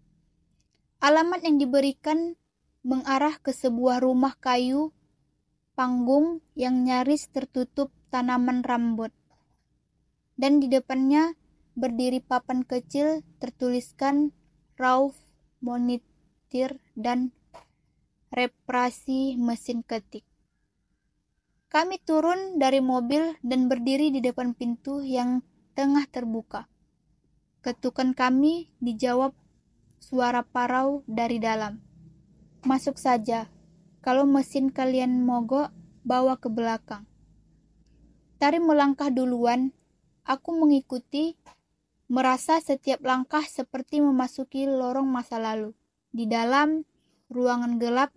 Alamat yang diberikan mengarah ke sebuah rumah kayu panggung yang nyaris tertutup tanaman rambut. Dan di depannya berdiri papan kecil tertuliskan Rauf Monitir dan reparasi mesin ketik. Kami turun dari mobil dan berdiri di depan pintu yang tengah terbuka. Ketukan kami dijawab suara parau dari dalam. Masuk saja. Kalau mesin kalian mogok, bawa ke belakang. Tari melangkah duluan. Aku mengikuti, merasa setiap langkah seperti memasuki lorong masa lalu. Di dalam ruangan gelap,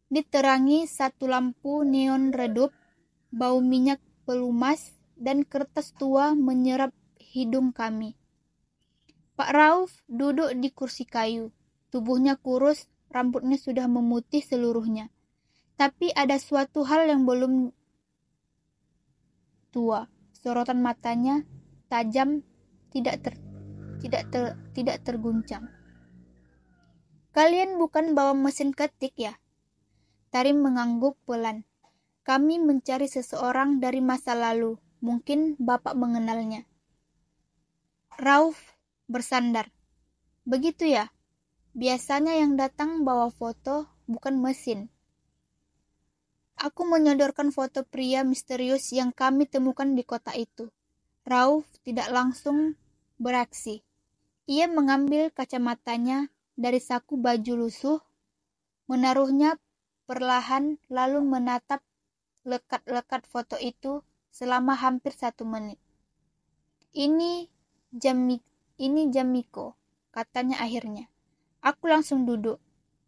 diterangi satu lampu neon redup, bau minyak pelumas dan kertas tua menyerap hidung kami. Pak Rauf duduk di kursi kayu. Tubuhnya kurus, rambutnya sudah memutih seluruhnya. Tapi ada suatu hal yang belum tua. Sorotan matanya tajam, tidak terguncang. Kalian bukan bawa mesin ketik ya? Tari mengangguk pelan. Kami mencari seseorang dari masa lalu. Mungkin Bapak mengenalnya. Rauf bersandar. Begitu ya? Biasanya yang datang bawa foto, bukan mesin. Aku menyodorkan foto pria misterius yang kami temukan di kota itu. Rauf tidak langsung beraksi. Ia mengambil kacamatanya dari saku baju lusuh, menaruhnya perlahan lalu menatap lekat-lekat foto itu selama hampir 1 menit. Ini Jamiko, katanya akhirnya. Aku langsung duduk.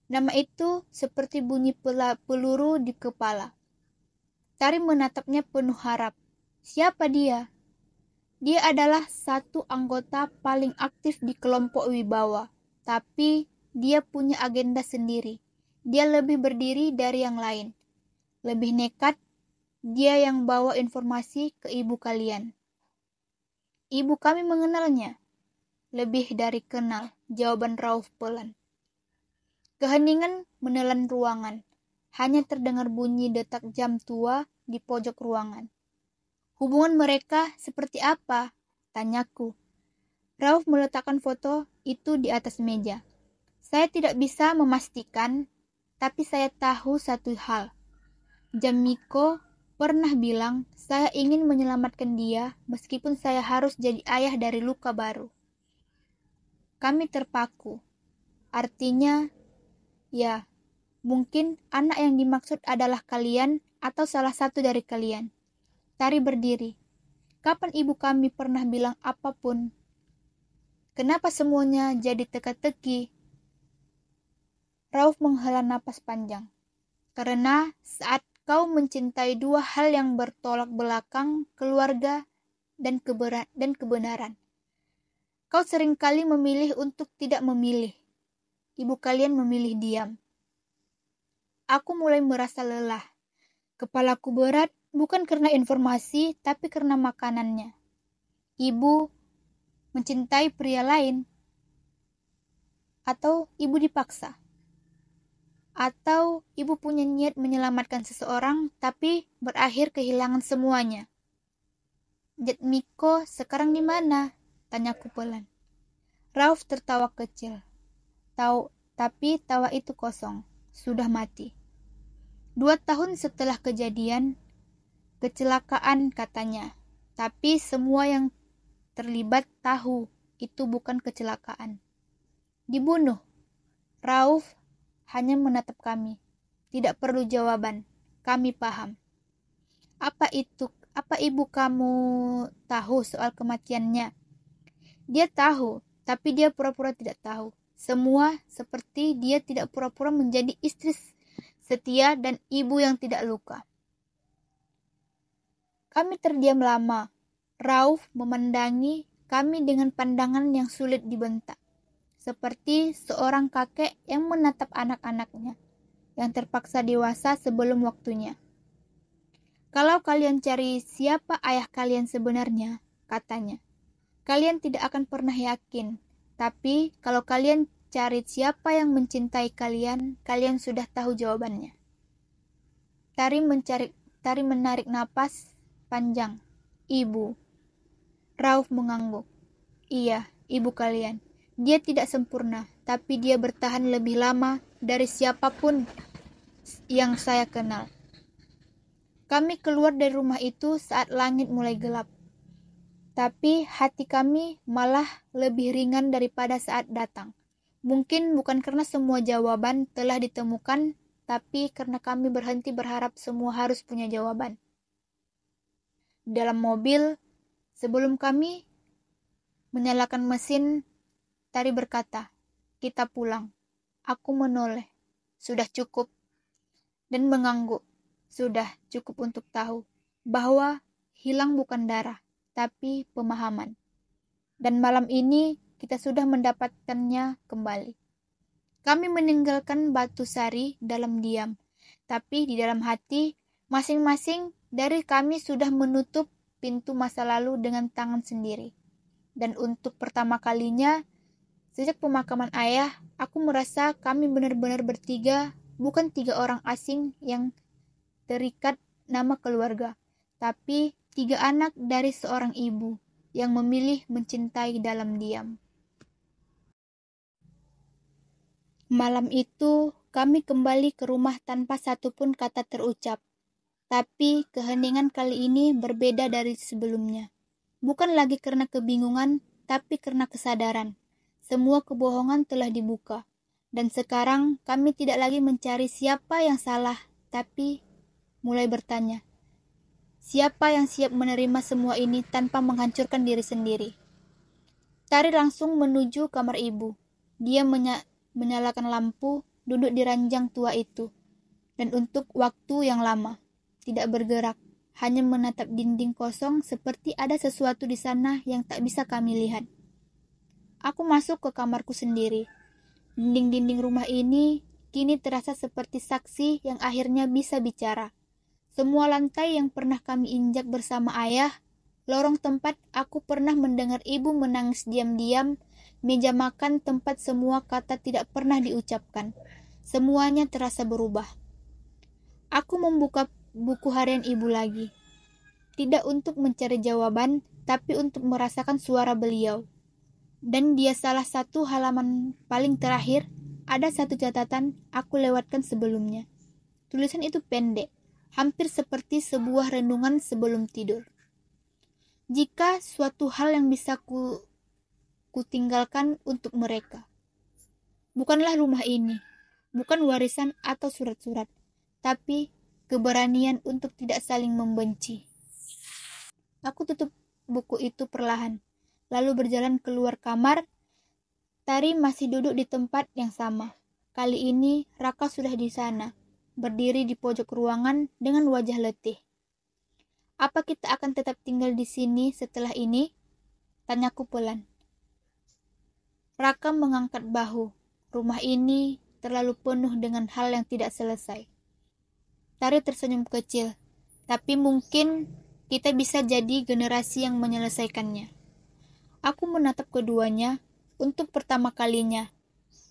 Nama itu seperti bunyi peluru di kepala. Tari menatapnya penuh harap. Siapa dia? Dia adalah satu anggota paling aktif di kelompok Wibawa. Tapi dia punya agenda sendiri. Dia lebih berdiri dari yang lain. Lebih nekat, dia yang bawa informasi ke ibu kalian. Ibu kami mengenalnya. Lebih dari kenal, jawaban Rauf pelan. Keheningan menelan ruangan. Hanya terdengar bunyi detak jam tua di pojok ruangan. Hubungan mereka seperti apa? Tanyaku. Rauf meletakkan foto itu di atas meja. Saya tidak bisa memastikan, tapi saya tahu satu hal. Jamiko pernah bilang, saya ingin menyelamatkan dia meskipun saya harus jadi ayah dari luka baru. Kami terpaku. Artinya, ya, mungkin anak yang dimaksud adalah kalian atau salah satu dari kalian. Tari berdiri. Kapan ibu kami pernah bilang apapun? Kenapa semuanya jadi teka-teki? Rauf menghela napas panjang. Karena saat kau mencintai dua hal yang bertolak belakang, keluarga dan kebenaran, kau seringkali memilih untuk tidak memilih. Ibu kalian memilih diam. Aku mulai merasa lelah. Kepalaku berat bukan karena informasi, tapi karena makanannya. Ibu mencintai pria lain. Atau ibu dipaksa. Atau ibu punya niat menyelamatkan seseorang, tapi berakhir kehilangan semuanya. Jatmiko sekarang di mana? Tanyaku pelan. Rauf tertawa kecil. Tapi tawa itu kosong. Sudah mati. 2 tahun setelah kejadian, kecelakaan katanya. Tapi semua yang terlibat tahu itu bukan kecelakaan. Dibunuh. Rauf hanya menatap kami. Tidak perlu jawaban. Kami paham. Apa ibu kamu tahu soal kematiannya? Dia tahu, tapi dia pura-pura tidak tahu. Semua seperti dia tidak pura-pura menjadi istri setia dan ibu yang tidak luka. Kami terdiam lama. Rauf memandangi kami dengan pandangan yang sulit dibentak. Seperti seorang kakek yang menatap anak-anaknya, yang terpaksa dewasa sebelum waktunya. Kalau kalian cari siapa ayah kalian sebenarnya, katanya, kalian tidak akan pernah yakin. Tapi kalau kalian cari siapa yang mencintai kalian, kalian sudah tahu jawabannya. Tari menarik napas panjang. Ibu. Rauf mengangguk. Iya, ibu kalian. Dia tidak sempurna, tapi dia bertahan lebih lama dari siapapun yang saya kenal. Kami keluar dari rumah itu saat langit mulai gelap. Tapi hati kami malah lebih ringan daripada saat datang. Mungkin bukan karena semua jawaban telah ditemukan, tapi karena kami berhenti berharap semua harus punya jawaban. Dalam mobil, sebelum kami menyalakan mesin, Tari berkata, "Kita pulang." Aku menoleh, "Sudah cukup." Dan mengangguk, "Sudah cukup untuk tahu bahwa hilang bukan darah, tapi pemahaman. Dan malam ini kita sudah mendapatkannya kembali." Kami meninggalkan Batu Sari dalam diam, tapi di dalam hati, masing-masing dari kami sudah menutup pintu masa lalu dengan tangan sendiri. Dan untuk pertama kalinya, sejak pemakaman ayah, aku merasa kami benar-benar bertiga, bukan 3 orang asing yang terikat nama keluarga, tapi 3 anak dari seorang ibu yang memilih mencintai dalam diam. Malam itu, kami kembali ke rumah tanpa satupun kata terucap. Tapi keheningan kali ini berbeda dari sebelumnya. Bukan lagi karena kebingungan, tapi karena kesadaran. Semua kebohongan telah dibuka. Dan sekarang kami tidak lagi mencari siapa yang salah, tapi mulai bertanya, siapa yang siap menerima semua ini tanpa menghancurkan diri sendiri? Tari langsung menuju kamar ibu. Dia menyalakan lampu, duduk di ranjang tua itu. Dan untuk waktu yang lama, tidak bergerak, hanya menatap dinding kosong seperti ada sesuatu di sana yang tak bisa kami lihat. Aku masuk ke kamarku sendiri. Dinding-dinding rumah ini kini terasa seperti saksi yang akhirnya bisa bicara. Semua lantai yang pernah kami injak bersama ayah, lorong tempat aku pernah mendengar ibu menangis diam-diam, meja makan tempat semua kata tidak pernah diucapkan. Semuanya terasa berubah. Aku membuka buku harian ibu lagi. Tidak untuk mencari jawaban, tapi untuk merasakan suara beliau. Dan dia salah satu halaman paling terakhir, ada satu catatan aku lewatkan sebelumnya. Tulisan itu pendek, hampir seperti sebuah renungan sebelum tidur. Jika suatu hal yang bisa kutinggalkan untuk mereka, bukanlah rumah ini, bukan warisan atau surat-surat, tapi keberanian untuk tidak saling membenci. Aku tutup buku itu perlahan, lalu berjalan keluar kamar. Tari masih duduk di tempat yang sama. Kali ini Raka sudah di sana, berdiri di pojok ruangan dengan wajah letih. "Apa kita akan tetap tinggal di sini setelah ini?" tanyaku pelan. Raka mengangkat bahu. Rumah ini terlalu penuh dengan hal yang tidak selesai. Tari tersenyum kecil, tapi mungkin kita bisa jadi generasi yang menyelesaikannya. Aku menatap keduanya. Untuk pertama kalinya,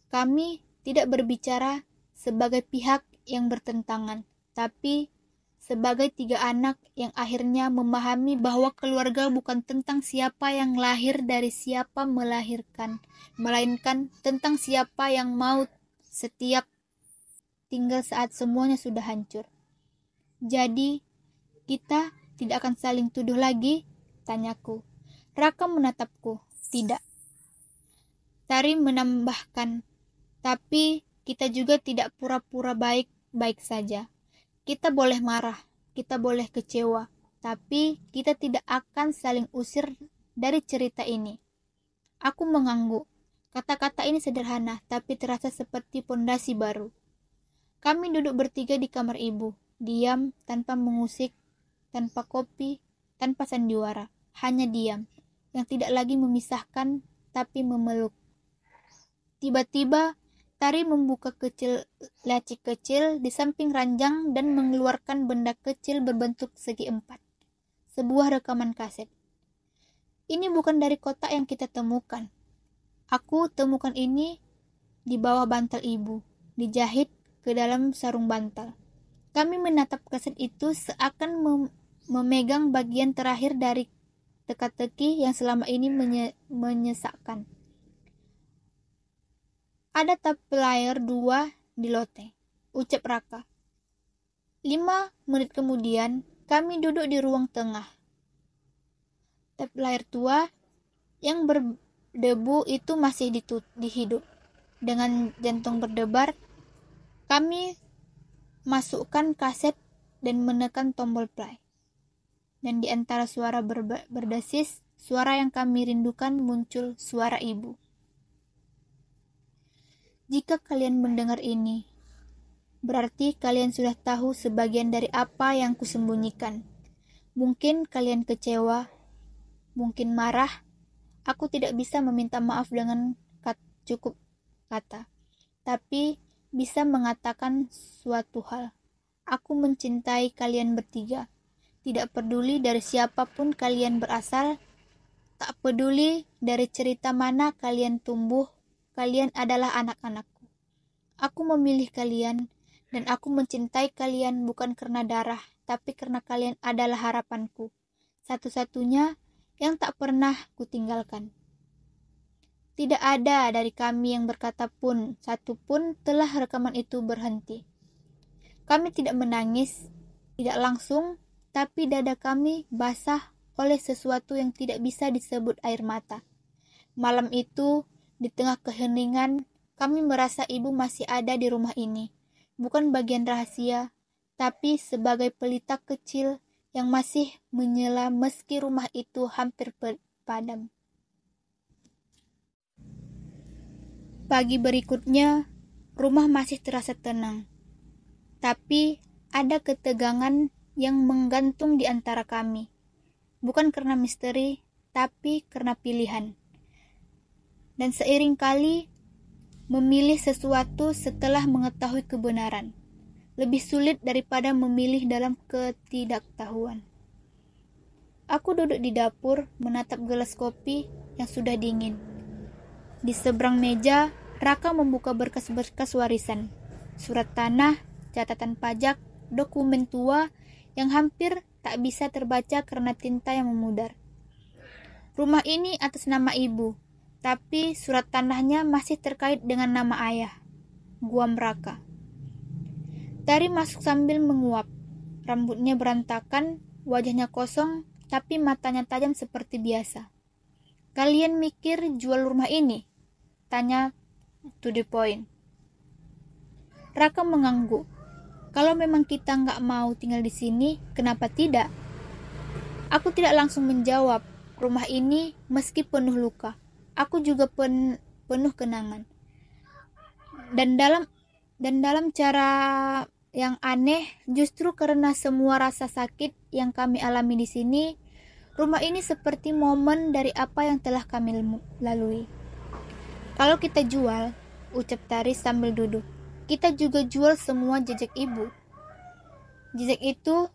kami tidak berbicara sebagai pihak yang bertentangan, tapi sebagai 3 anak yang akhirnya memahami bahwa keluarga bukan tentang siapa yang lahir dari siapa melahirkan, melainkan tentang siapa yang mau setiap tinggal saat semuanya sudah hancur. "Jadi, kita tidak akan saling tuduh lagi?" tanyaku. Raka menatapku. "Tidak." Tari menambahkan, "Tapi kita juga tidak pura-pura baik-baik saja. Kita boleh marah, kita boleh kecewa, tapi kita tidak akan saling usir dari cerita ini." Aku mengangguk. Kata-kata ini sederhana, tapi terasa seperti pondasi baru. Kami duduk bertiga di kamar ibu, diam, tanpa mengusik, tanpa kopi, tanpa sandiwara, hanya diam, yang tidak lagi memisahkan, tapi memeluk. Tiba-tiba, Tari membuka laci kecil di samping ranjang dan mengeluarkan benda kecil berbentuk segi 4. Sebuah rekaman kaset. "Ini bukan dari kotak yang kita temukan. Aku temukan ini di bawah bantal ibu, dijahit ke dalam sarung bantal." Kami menatap kaset itu seakan memegang bagian terakhir dari teka-teki yang selama ini menyesakkan. "Ada tape player 2 di loteng," ucap Raka. 5 menit kemudian, kami duduk di ruang tengah. Tap layar tua yang berdebu itu masih dihidup. Dengan jantung berdebar, kami masukkan kaset dan menekan tombol play. Dan di antara suara berdesis, suara yang kami rindukan muncul suara ibu. Jika kalian mendengar ini, berarti kalian sudah tahu sebagian dari apa yang kusembunyikan. Mungkin kalian kecewa, mungkin marah. Aku tidak bisa meminta maaf dengan cukup kata, tapi bisa mengatakan suatu hal. Aku mencintai kalian bertiga. Tidak peduli dari siapapun kalian berasal, tak peduli dari cerita mana kalian tumbuh, kalian adalah anak-anakku. Aku memilih kalian, dan aku mencintai kalian bukan karena darah, tapi karena kalian adalah harapanku, satu-satunya yang tak pernah kutinggalkan. Tidak ada dari kami yang berkata pun, satu pun telah rekaman itu berhenti. Kami tidak menangis, tidak langsung, tapi dada kami basah oleh sesuatu yang tidak bisa disebut air mata. Malam itu, di tengah keheningan, kami merasa ibu masih ada di rumah ini. Bukan bagian rahasia, tapi sebagai pelita kecil yang masih menyala meski rumah itu hampir padam. Pagi berikutnya, rumah masih terasa tenang. Tapi ada ketegangan yang menggantung di antara kami. Bukan karena misteri, tapi karena pilihan. Dan seiring kali memilih sesuatu setelah mengetahui kebenaran lebih sulit daripada memilih dalam ketidaktahuan. Aku duduk di dapur menatap gelas kopi yang sudah dingin. Di seberang meja, Raka membuka berkas-berkas warisan, surat tanah, catatan pajak, dokumen tua yang hampir tak bisa terbaca karena tinta yang memudar. Rumah ini atas nama ibu, tapi surat tanahnya masih terkait dengan nama ayah, Guam Raka. Tari masuk sambil menguap. Rambutnya berantakan, wajahnya kosong, tapi matanya tajam seperti biasa. Kalian mikir jual rumah ini? Tanya to the point. Raka mengangguk. Kalau memang kita nggak mau tinggal di sini, kenapa tidak? Aku tidak langsung menjawab. Rumah ini meski penuh luka, aku juga penuh kenangan. Dan dalam cara yang aneh, justru karena semua rasa sakit yang kami alami di sini, rumah ini seperti momen dari apa yang telah kami lalui. Kalau kita jual, ucap Tari sambil duduk, kita juga jual semua jejak ibu. Jejak itu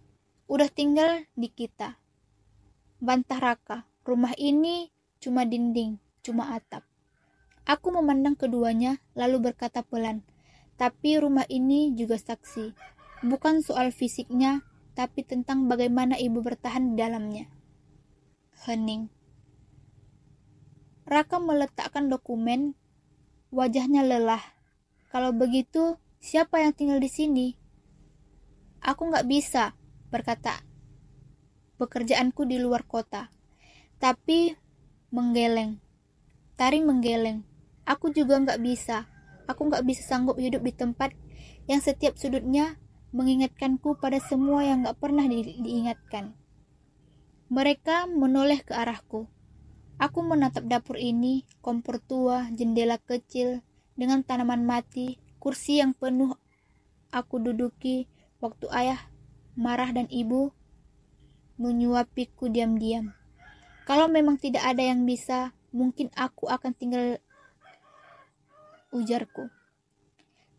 udah tinggal di kita. Bantah Raka, rumah ini cuma dinding, cuma atap. Aku memandang keduanya lalu berkata pelan, tapi rumah ini juga saksi. Bukan soal fisiknya, tapi tentang bagaimana ibu bertahan di dalamnya. Hening. Raka meletakkan dokumen, wajahnya lelah. Kalau begitu, siapa yang tinggal di sini? Aku nggak bisa, berkata. Pekerjaanku di luar kota. Tapi menggeleng. Tari menggeleng. Aku juga nggak bisa. Aku nggak bisa sanggup hidup di tempat yang setiap sudutnya mengingatkanku pada semua yang nggak pernah diingatkan. Mereka menoleh ke arahku. Aku menatap dapur ini, kompor tua, jendela kecil, dengan tanaman mati, kursi yang penuh aku duduki waktu ayah marah dan ibu menyuapiku diam-diam. Kalau memang tidak ada yang bisa, mungkin aku akan tinggal, ujarku.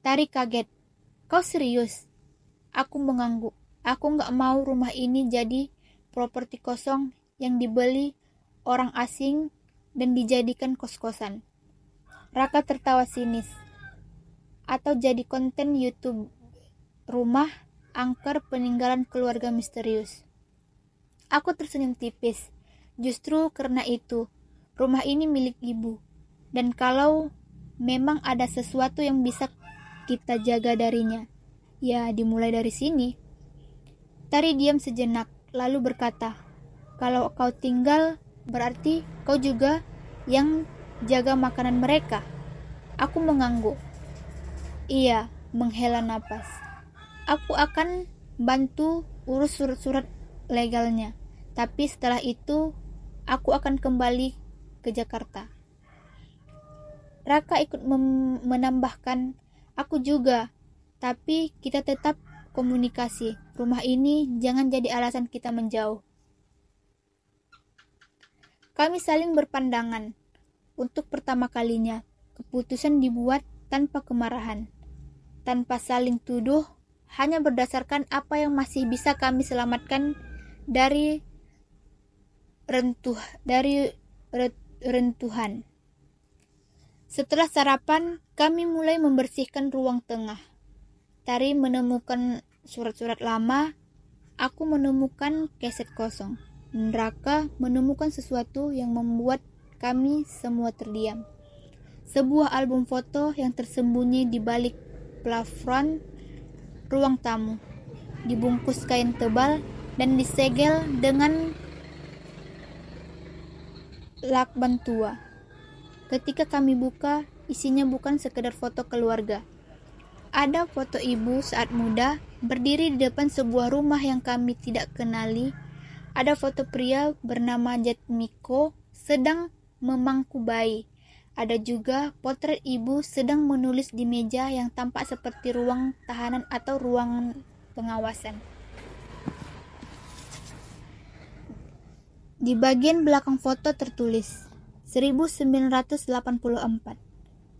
Tari kaget. Kau serius? Aku mengangguk. Aku gak mau rumah ini jadi properti kosong yang dibeli orang asing dan dijadikan kos-kosan. Raka tertawa sinis. Atau jadi konten YouTube rumah angker peninggalan keluarga misterius. Aku tersenyum tipis. Justru karena itu, rumah ini milik ibu. Dan kalau memang ada sesuatu yang bisa kita jaga darinya, ya dimulai dari sini. Tari diam sejenak, lalu berkata, "Kalau kau tinggal, berarti kau juga yang jaga makanan mereka?" Aku mengangguk. "Iya," menghela napas. "Aku akan bantu urus surat-surat legalnya. Tapi setelah itu, aku akan kembali ke Jakarta." Raka ikut menambahkan, "Aku juga. Tapi kita tetap komunikasi. Rumah ini jangan jadi alasan kita menjauh." Kami saling berpandangan. Untuk pertama kalinya, keputusan dibuat tanpa kemarahan, tanpa saling tuduh, hanya berdasarkan apa yang masih bisa kami selamatkan dari rentuhan. Setelah sarapan, kami mulai membersihkan ruang tengah. Tari menemukan surat-surat lama, aku menemukan keset kosong. Raka menemukan sesuatu yang membuat kami semua terdiam. Sebuah album foto yang tersembunyi di balik plafon ruang tamu, dibungkus kain tebal dan disegel dengan lakban tua. Ketika kami buka, isinya bukan sekedar foto keluarga. Ada foto ibu saat muda berdiri di depan sebuah rumah yang kami tidak kenali. Ada foto pria bernama Jatmiko sedang memangku bayi. Ada juga potret ibu sedang menulis di meja yang tampak seperti ruang tahanan atau ruangan pengawasan. Di bagian belakang foto tertulis 1984.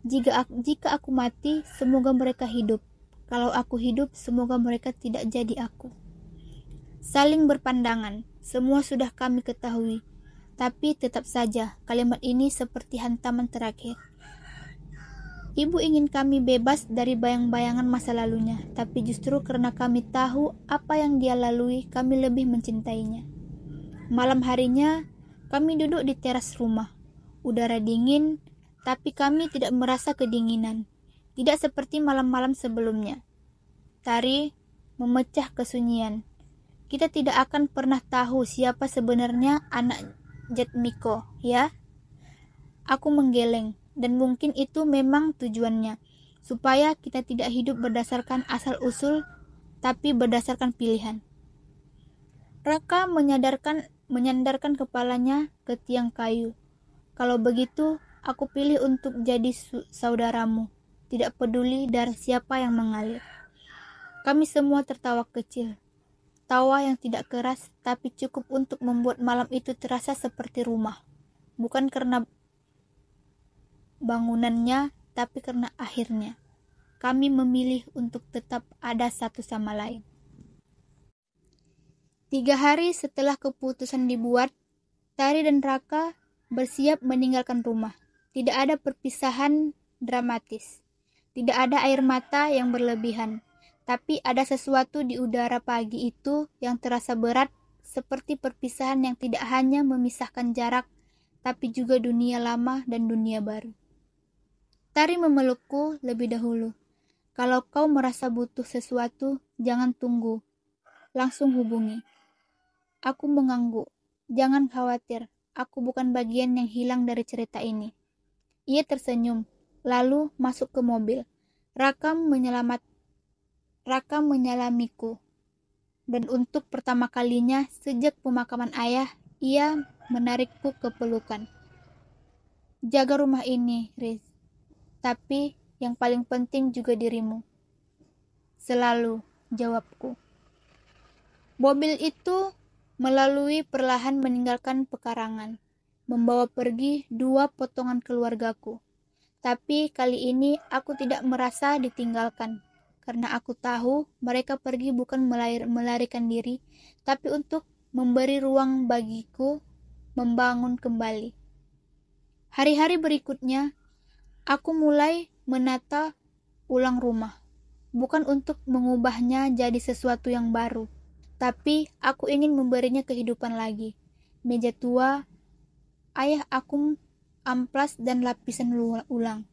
Jika aku mati, semoga mereka hidup. Kalau aku hidup, semoga mereka tidak jadi aku. Saling berpandangan, semua sudah kami ketahui. Tapi tetap saja, kalimat ini seperti hantaman terakhir. Ibu ingin kami bebas dari bayang-bayangan masa lalunya, tapi justru karena kami tahu apa yang dia lalui, kami lebih mencintainya. Malam harinya, kami duduk di teras rumah. Udara dingin, tapi kami tidak merasa kedinginan. Tidak seperti malam-malam sebelumnya. Tari memecah kesunyian. Kita tidak akan pernah tahu siapa sebenarnya anak Jatmiko, ya? Aku menggeleng, dan mungkin itu memang tujuannya, supaya kita tidak hidup berdasarkan asal-usul, tapi berdasarkan pilihan. Raka menyandarkan kepalanya ke tiang kayu. Kalau begitu, aku pilih untuk jadi saudaramu, tidak peduli darah siapa yang mengalir. Kami semua tertawa kecil. Tawa yang tidak keras, tapi cukup untuk membuat malam itu terasa seperti rumah. Bukan karena bangunannya, tapi karena akhirnya. Kami memilih untuk tetap ada satu sama lain. 3 hari setelah keputusan dibuat, Tari dan Raka bersiap meninggalkan rumah. Tidak ada perpisahan dramatis. Tidak ada air mata yang berlebihan. Tapi ada sesuatu di udara pagi itu yang terasa berat, seperti perpisahan yang tidak hanya memisahkan jarak, tapi juga dunia lama dan dunia baru. Tari memelukku lebih dahulu. Kalau kau merasa butuh sesuatu, jangan tunggu. Langsung hubungi. Aku mengangguk. Jangan khawatir, aku bukan bagian yang hilang dari cerita ini. Ia tersenyum, lalu masuk ke mobil. Raka menyalamiku. Dan untuk pertama kalinya sejak pemakaman ayah, ia menarikku ke pelukan. Jaga rumah ini, Riz. Tapi yang paling penting juga dirimu. Selalu, jawabku. Mobil itu melalui perlahan meninggalkan pekarangan, membawa pergi 2 potongan keluargaku. Tapi kali ini aku tidak merasa ditinggalkan, karena aku tahu mereka pergi bukan melarikan diri, tapi untuk memberi ruang bagiku membangun kembali. Hari-hari berikutnya, aku mulai menata ulang rumah, bukan untuk mengubahnya jadi sesuatu yang baru, tapi aku ingin memberinya kehidupan lagi. Meja tua ayah aku amplas dan lapisan ulang.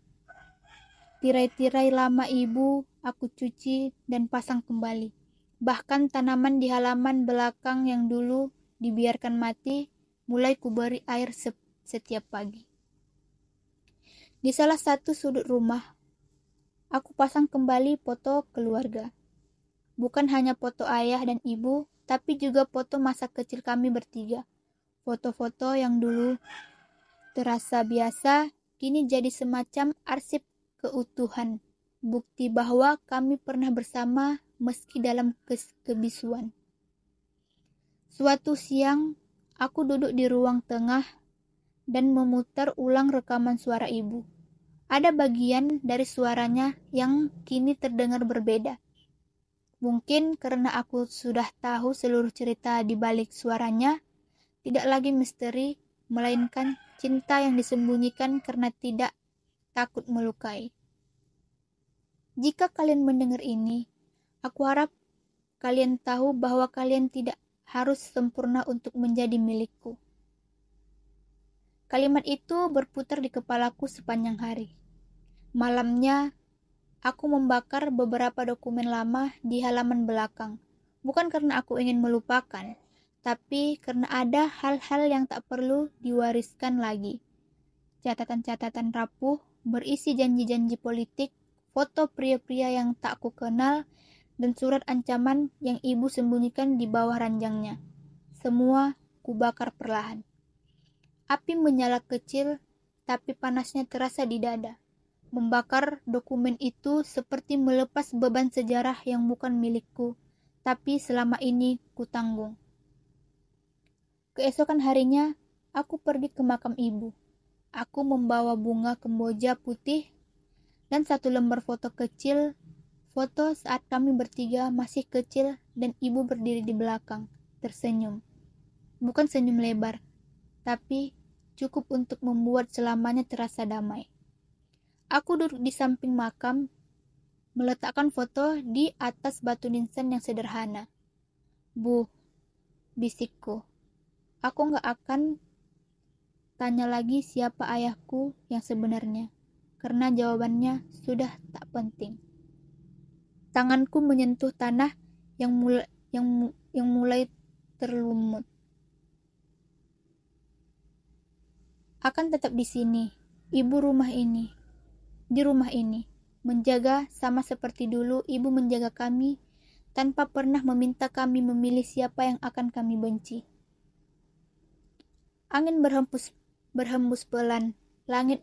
Tirai-tirai lama ibu aku cuci dan pasang kembali. Bahkan tanaman di halaman belakang yang dulu dibiarkan mati, mulai kuberi air setiap pagi. Di salah satu sudut rumah, aku pasang kembali foto keluarga. Bukan hanya foto ayah dan ibu, tapi juga foto masa kecil kami bertiga. Foto-foto yang dulu terasa biasa, kini jadi semacam arsip keutuhan. Bukti bahwa kami pernah bersama meski dalam kebisuan. Suatu siang, aku duduk di ruang tengah dan memutar ulang rekaman suara ibu. Ada bagian dari suaranya yang kini terdengar berbeda. Mungkin karena aku sudah tahu seluruh cerita di balik suaranya, tidak lagi misteri, melainkan cinta yang disembunyikan karena tidak takut melukai. Jika kalian mendengar ini, aku harap kalian tahu bahwa kalian tidak harus sempurna untuk menjadi milikku. Kalimat itu berputar di kepalaku sepanjang hari. Malamnya, aku membakar beberapa dokumen lama di halaman belakang. Bukan karena aku ingin melupakan, tapi karena ada hal-hal yang tak perlu diwariskan lagi. Catatan-catatan rapuh berisi janji-janji politik, foto pria-pria yang tak ku kenal, dan surat ancaman yang ibu sembunyikan di bawah ranjangnya. Semua kubakar perlahan. Api menyala kecil, tapi panasnya terasa di dada. Membakar dokumen itu seperti melepas beban sejarah yang bukan milikku, tapi selama ini kutanggung. Keesokan harinya, aku pergi ke makam ibu. Aku membawa bunga kemboja putih dan satu lembar foto kecil, foto saat kami bertiga masih kecil dan ibu berdiri di belakang, tersenyum. Bukan senyum lebar, tapi cukup untuk membuat selamanya terasa damai. Aku duduk di samping makam, meletakkan foto di atas batu nisan yang sederhana. Bu, bisikku, aku gak akan tanya lagi siapa ayahku yang sebenarnya, karena jawabannya sudah tak penting. Tanganku menyentuh tanah yang mulai terlumut. Akan tetap di sini, ibu di rumah ini, menjaga sama seperti dulu ibu menjaga kami, tanpa pernah meminta kami memilih siapa yang akan kami benci. Angin berhembus pelan, langit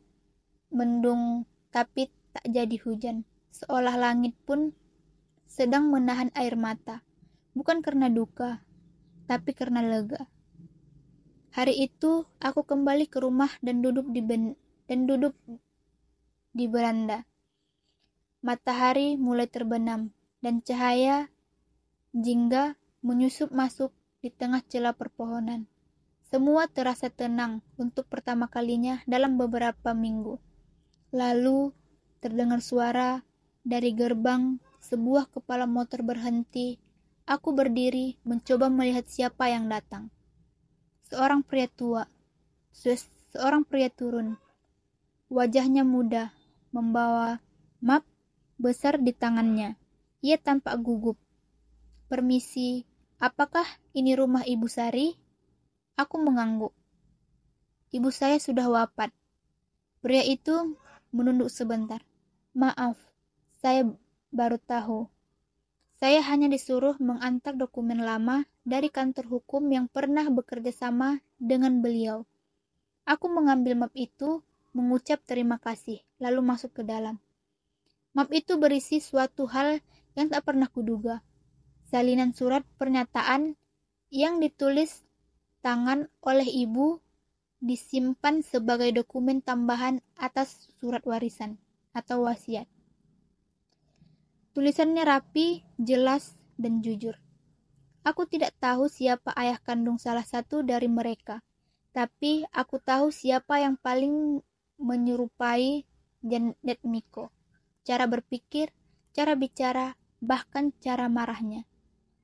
mendung tapi tak jadi hujan, seolah langit pun sedang menahan air mata, bukan karena duka, tapi karena lega. Hari itu aku kembali ke rumah dan duduk di beranda. Matahari mulai terbenam dan cahaya jingga menyusup masuk di tengah celah perpohonan. Semua terasa tenang untuk pertama kalinya dalam beberapa minggu. Lalu terdengar suara dari gerbang sebuah kepala motor berhenti. Aku berdiri mencoba melihat siapa yang datang. Seorang pria tua, seorang pria turun. Wajahnya muda, membawa map besar di tangannya. Ia tampak gugup. Permisi, apakah ini rumah Ibu Sari? Aku mengangguk. Ibu saya sudah wafat. Pria itu menunduk sebentar. Maaf, saya baru tahu. Saya hanya disuruh mengantar dokumen lama dari kantor hukum yang pernah bekerja sama dengan beliau. Aku mengambil map itu, mengucap terima kasih, lalu masuk ke dalam. Map itu berisi suatu hal yang tak pernah kuduga. Salinan surat pernyataan yang ditulis tangan oleh ibu disimpan sebagai dokumen tambahan atas surat warisan atau wasiat. Tulisannya rapi, jelas, dan jujur. Aku tidak tahu siapa ayah kandung salah satu dari mereka, tapi aku tahu siapa yang paling menyerupai Janet Miko. Cara berpikir, cara bicara, bahkan cara marahnya.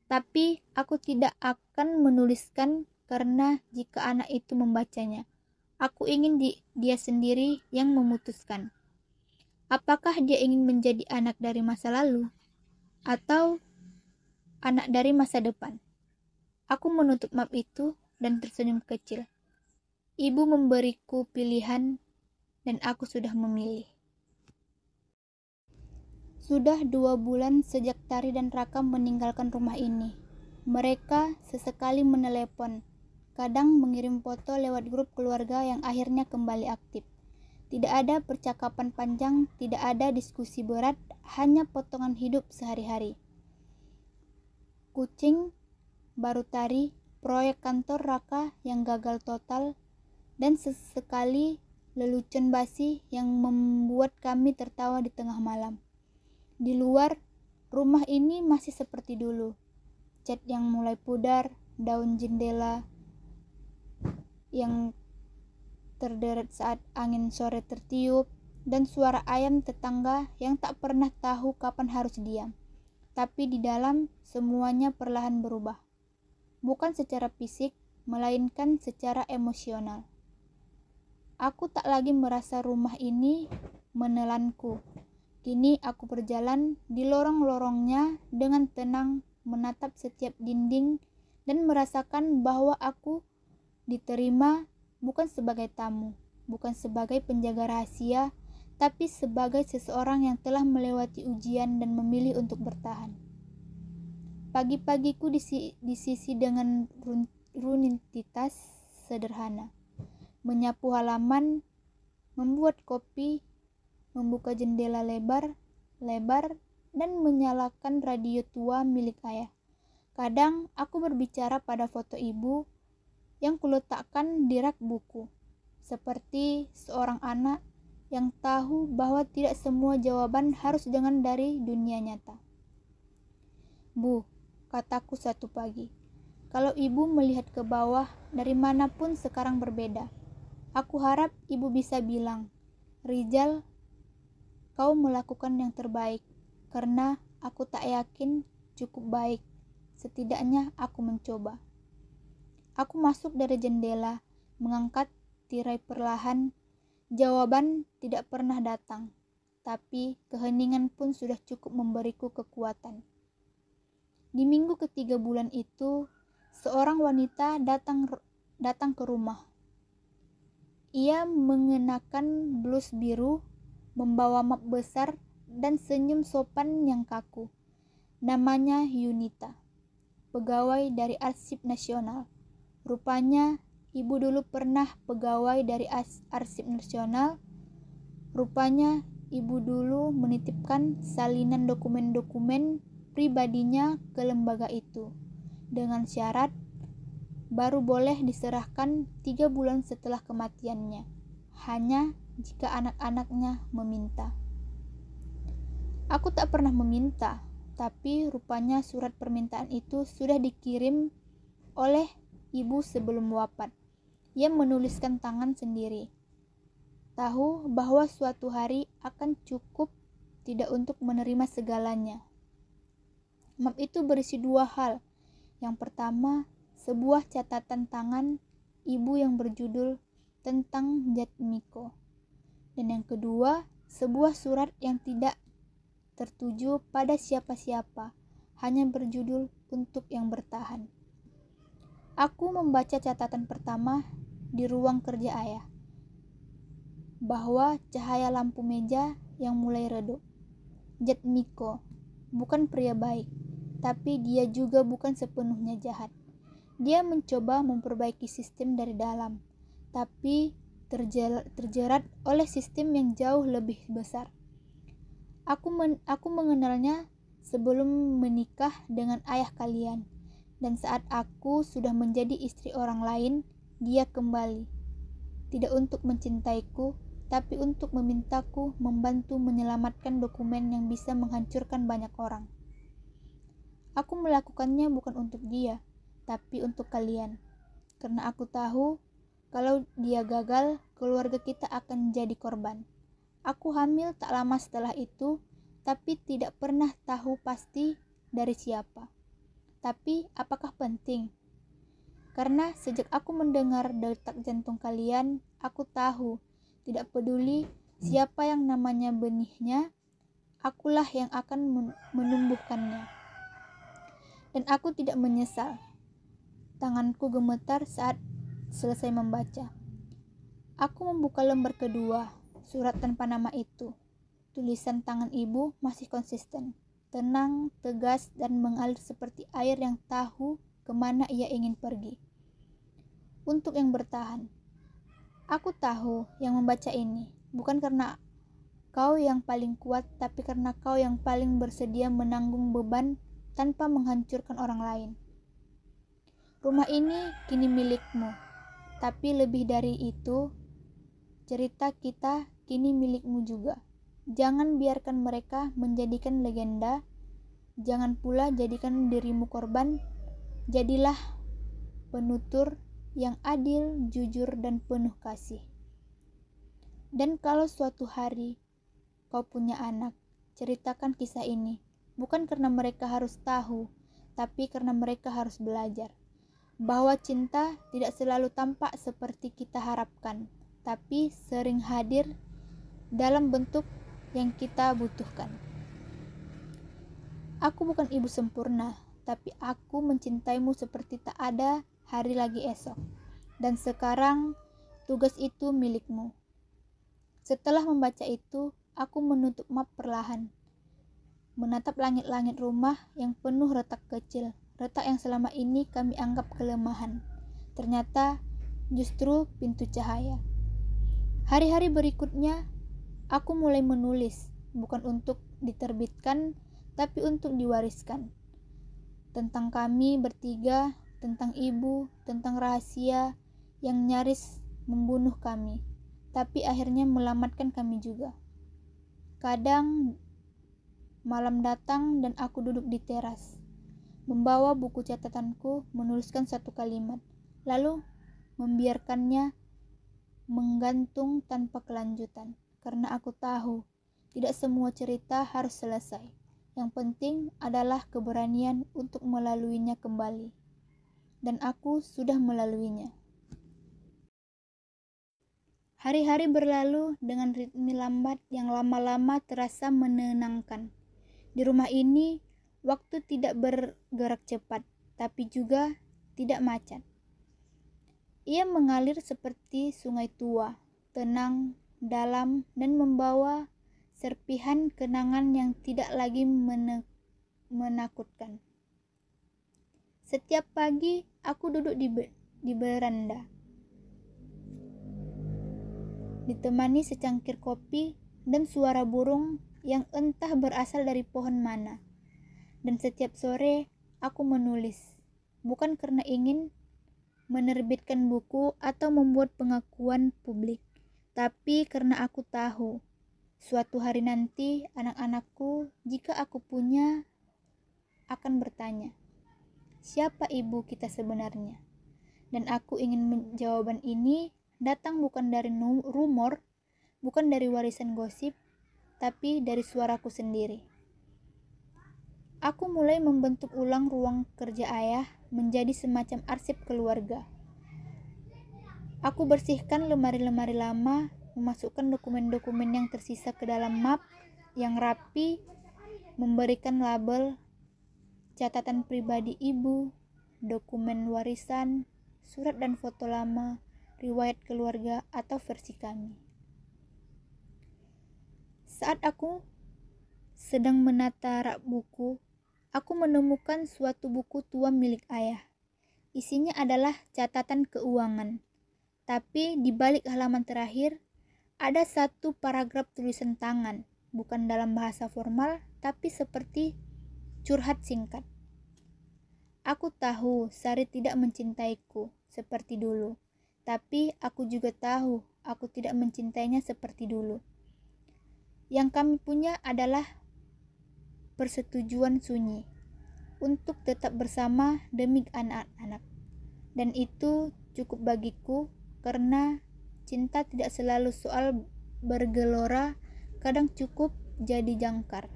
Tapi aku tidak akan menuliskan karena jika anak itu membacanya, aku ingin dia sendiri yang memutuskan. Apakah dia ingin menjadi anak dari masa lalu? Atau anak dari masa depan. Aku menutup map itu dan tersenyum kecil. Ibu memberiku pilihan dan aku sudah memilih. Sudah 2 bulan sejak Tari dan Raka meninggalkan rumah ini. Mereka sesekali menelepon, kadang mengirim foto lewat grup keluarga yang akhirnya kembali aktif. Tidak ada percakapan panjang, tidak ada diskusi berat, hanya potongan hidup sehari-hari. Kucing, baru Tari, proyek kantor Raka yang gagal total, dan sesekali lelucon basi yang membuat kami tertawa di tengah malam. Di luar, rumah ini masih seperti dulu. Cat yang mulai pudar, daun jendela yang terderet saat angin sore tertiup, dan suara ayam tetangga yang tak pernah tahu kapan harus diam. Tapi di dalam, semuanya perlahan berubah. Bukan secara fisik, melainkan secara emosional. Aku tak lagi merasa rumah ini menelanku. Kini aku berjalan di lorong-lorongnya dengan tenang, menatap setiap dinding, dan merasakan bahwa aku diterima bukan sebagai tamu, bukan sebagai penjaga rahasia, tapi sebagai seseorang yang telah melewati ujian dan memilih untuk bertahan. Pagi-pagiku disisi dengan rutinitas sederhana. Menyapu halaman, membuat kopi, membuka jendela lebar, dan menyalakan radio tua milik ayah. Kadang aku berbicara pada foto ibu yang kuletakkan di rak buku, seperti seorang anak yang tahu bahwa tidak semua jawaban harus dengan dari dunia nyata. Bu, kataku satu pagi, kalau ibu melihat ke bawah dari manapun sekarang berbeda. Aku harap ibu bisa bilang, Rizal, kau melakukan yang terbaik, karena aku tak yakin cukup baik. Setidaknya aku mencoba. Aku masuk dari jendela, mengangkat tirai perlahan. Jawaban tidak pernah datang, tapi keheningan pun sudah cukup memberiku kekuatan. Di minggu ketiga bulan itu, seorang wanita datang ke rumah. Ia mengenakan blus biru, membawa map besar, dan senyum sopan yang kaku. Namanya Yunita, pegawai dari Arsip Nasional. Rupanya ibu dulu pernah pegawai dari Arsip Nasional. Rupanya ibu dulu menitipkan salinan dokumen-dokumen pribadinya ke lembaga itu, dengan syarat baru boleh diserahkan 3 bulan setelah kematiannya, hanya jika anak-anaknya meminta. Aku tak pernah meminta, tapi rupanya surat permintaan itu sudah dikirim oleh ibu sebelum wafat. Ia menuliskan tangan sendiri. Tahu bahwa suatu hari akan cukup tidak untuk menerima segalanya. Map itu berisi 2 hal. Yang pertama, sebuah catatan tangan ibu yang berjudul tentang Jatmiko. Dan yang kedua, sebuah surat yang tidak tertuju pada siapa-siapa, hanya berjudul untuk yang bertahan. Aku membaca catatan pertama di ruang kerja ayah, bahwa cahaya lampu meja yang mulai redup. Jatmiko bukan pria baik, tapi dia juga bukan sepenuhnya jahat. Dia mencoba memperbaiki sistem dari dalam, tapi terjerat oleh sistem yang jauh lebih besar. Aku mengenalnya sebelum menikah dengan ayah kalian, dan saat aku sudah menjadi istri orang lain, dia kembali. Tidak untuk mencintaiku, tapi untuk memintaku membantu menyelamatkan dokumen yang bisa menghancurkan banyak orang. Aku melakukannya bukan untuk dia, tapi untuk kalian. Karena aku tahu, kalau dia gagal, keluarga kita akan jadi korban. Aku hamil tak lama setelah itu, tapi tidak pernah tahu pasti dari siapa. Tapi apakah penting? Karena sejak aku mendengar detak jantung kalian, aku tahu, tidak peduli siapa yang namanya benihnya, akulah yang akan menumbuhkannya. Dan aku tidak menyesal. Tanganku gemetar saat selesai membaca. Aku membuka lembar kedua, surat tanpa nama itu. Tulisan tangan ibu masih konsisten, tenang, tegas, dan mengalir seperti air yang tahu kemana ia ingin pergi. Untuk yang bertahan. Aku tahu yang membaca ini, bukan karena kau yang paling kuat, tapi karena kau yang paling bersedia menanggung beban tanpa menghancurkan orang lain. Rumah ini kini milikmu, tapi lebih dari itu, cerita kita kini milikmu juga. Jangan biarkan mereka menjadikan legenda, jangan pula jadikan dirimu korban. Jadilah penutur yang adil, jujur, dan penuh kasih. Dan kalau suatu hari kau punya anak, ceritakan kisah ini. Bukan karena mereka harus tahu, tapi karena mereka harus belajar bahwa cinta tidak selalu tampak seperti kita harapkan, tapi sering hadir dalam bentuk yang kita butuhkan. Aku bukan ibu sempurna, tapi aku mencintaimu seperti tak ada hari lagi esok. Dan sekarang tugas itu milikmu. Setelah membaca itu, aku menutup map perlahan. Menatap langit-langit rumah yang penuh retak kecil, retak yang selama ini kami anggap kelemahan. Ternyata justru pintu cahaya. Hari-hari berikutnya, aku mulai menulis, bukan untuk diterbitkan, tapi untuk diwariskan. Tentang kami bertiga, tentang ibu, tentang rahasia yang nyaris membunuh kami, tapi akhirnya melamatkan kami juga. Kadang malam datang dan aku duduk di teras, membawa buku catatanku, menuliskan satu kalimat, lalu membiarkannya menggantung tanpa kelanjutan. Karena aku tahu, tidak semua cerita harus selesai. Yang penting adalah keberanian untuk melaluinya kembali. Dan aku sudah melaluinya. Hari-hari berlalu dengan ritme lambat yang lama-lama terasa menenangkan. Di rumah ini, waktu tidak bergerak cepat, tapi juga tidak macet. Ia mengalir seperti sungai tua, tenang, dalam, dan membawa serpihan kenangan yang tidak lagi menakutkan. Setiap pagi, aku duduk di beranda, ditemani secangkir kopi dan suara burung yang entah berasal dari pohon mana. Dan setiap sore aku menulis, bukan karena ingin menerbitkan buku atau membuat pengakuan publik, tapi karena aku tahu suatu hari nanti anak-anakku, jika aku punya, akan bertanya, siapa ibu kita sebenarnya? Dan aku ingin jawaban ini datang bukan dari rumor, bukan dari warisan gosip, tapi dari suaraku sendiri. Aku mulai membentuk ulang ruang kerja ayah menjadi semacam arsip keluarga. Aku bersihkan lemari-lemari lama, memasukkan dokumen-dokumen yang tersisa ke dalam map yang rapi, memberikan label, catatan pribadi ibu, dokumen warisan, surat dan foto lama, riwayat keluarga atau versi kami. Saat aku sedang menata rak buku, aku menemukan suatu buku tua milik ayah. Isinya adalah catatan keuangan. Tapi di balik halaman terakhir, ada satu paragraf tulisan tangan, bukan dalam bahasa formal, tapi seperti curhat singkat. Aku tahu Sari tidak mencintaiku seperti dulu, tapi aku juga tahu aku tidak mencintainya seperti dulu. Yang kami punya adalah persetujuan sunyi untuk tetap bersama demi anak-anak. Dan itu cukup bagiku karena cinta tidak selalu soal bergelora, kadang cukup jadi jangkar.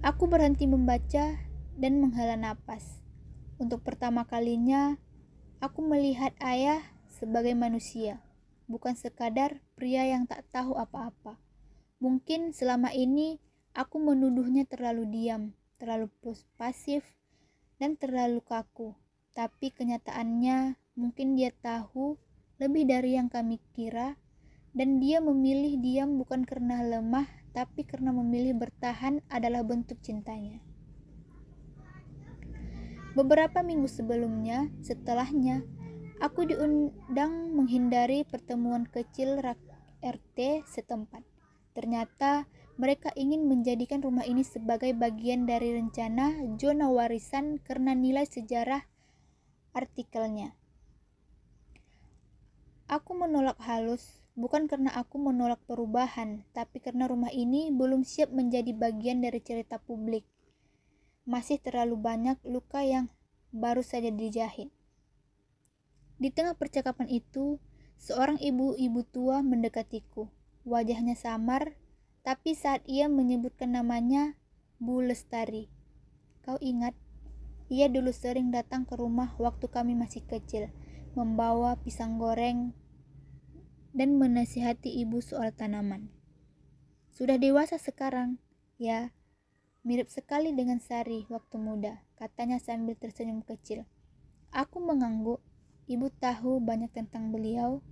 Aku berhenti membaca dan menghela napas. Untuk pertama kalinya, aku melihat ayah sebagai manusia, bukan sekadar pria yang tak tahu apa-apa. Mungkin selama ini aku menuduhnya terlalu diam, terlalu pasif, dan terlalu kaku. Tapi kenyataannya mungkin dia tahu lebih dari yang kami kira, dan dia memilih diam bukan karena lemah, tapi karena memilih bertahan adalah bentuk cintanya. Beberapa minggu setelahnya, aku diundang menghindari pertemuan kecil RT setempat. Ternyata mereka ingin menjadikan rumah ini sebagai bagian dari rencana zona warisan karena nilai sejarah artikelnya. Aku menolak halus, bukan karena aku menolak perubahan, tapi karena rumah ini belum siap menjadi bagian dari cerita publik. Masih terlalu banyak luka yang baru saja dijahit. Di tengah percakapan itu, seorang ibu-ibu tua mendekatiku. Wajahnya samar, tapi saat ia menyebutkan namanya, Bu Lestari. Kau ingat? Ia dulu sering datang ke rumah waktu kami masih kecil, membawa pisang goreng dan menasihati ibu soal tanaman. Sudah dewasa sekarang, ya. Mirip sekali dengan Sari waktu muda, katanya sambil tersenyum kecil. Aku mengangguk. Ibu tahu banyak tentang beliau.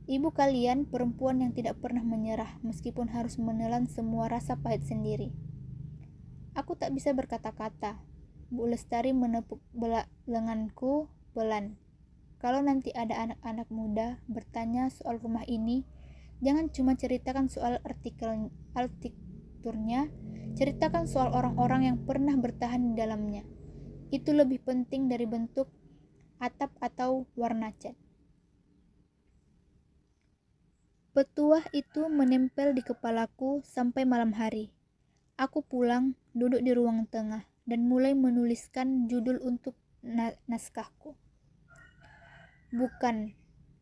Ibu kalian perempuan yang tidak pernah menyerah meskipun harus menelan semua rasa pahit sendiri. Aku tak bisa berkata-kata. Bu Lestari menepuk lenganku pelan. Kalau nanti ada anak-anak muda bertanya soal rumah ini, jangan cuma ceritakan soal arsitekturnya, ceritakan soal orang-orang yang pernah bertahan di dalamnya. Itu lebih penting dari bentuk, atap atau warna cat. Petuah itu menempel di kepalaku sampai malam hari. Aku pulang, duduk di ruang tengah, dan mulai menuliskan judul untuk naskahku. Bukan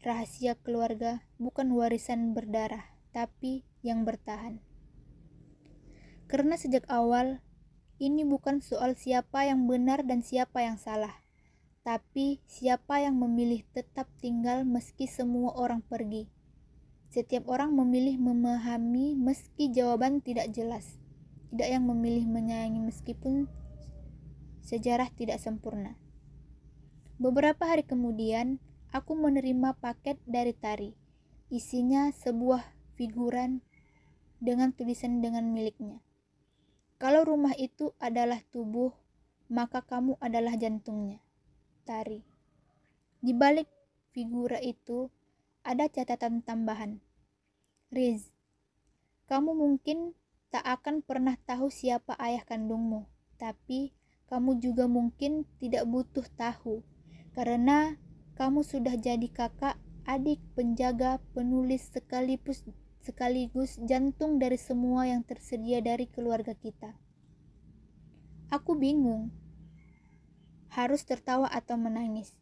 rahasia keluarga, bukan warisan berdarah, tapi yang bertahan. Karena sejak awal, ini bukan soal siapa yang benar dan siapa yang salah, tapi siapa yang memilih tetap tinggal meski semua orang pergi. Setiap orang memilih memahami meski jawaban tidak jelas, tidak yang memilih menyayangi meskipun sejarah tidak sempurna. Beberapa hari kemudian, aku menerima paket dari Tari. Isinya sebuah figuran dengan tulisan dengan miliknya. Kalau rumah itu adalah tubuh, maka kamu adalah jantungnya. Tari. Di balik figura itu ada catatan tambahan. Riz, kamu mungkin tak akan pernah tahu siapa ayah kandungmu, tapi kamu juga mungkin tidak butuh tahu, karena kamu sudah jadi kakak, adik, penjaga, penulis sekaligus jantung dari semua yang tersedia dari keluarga kita. Aku bingung, harus tertawa atau menangis.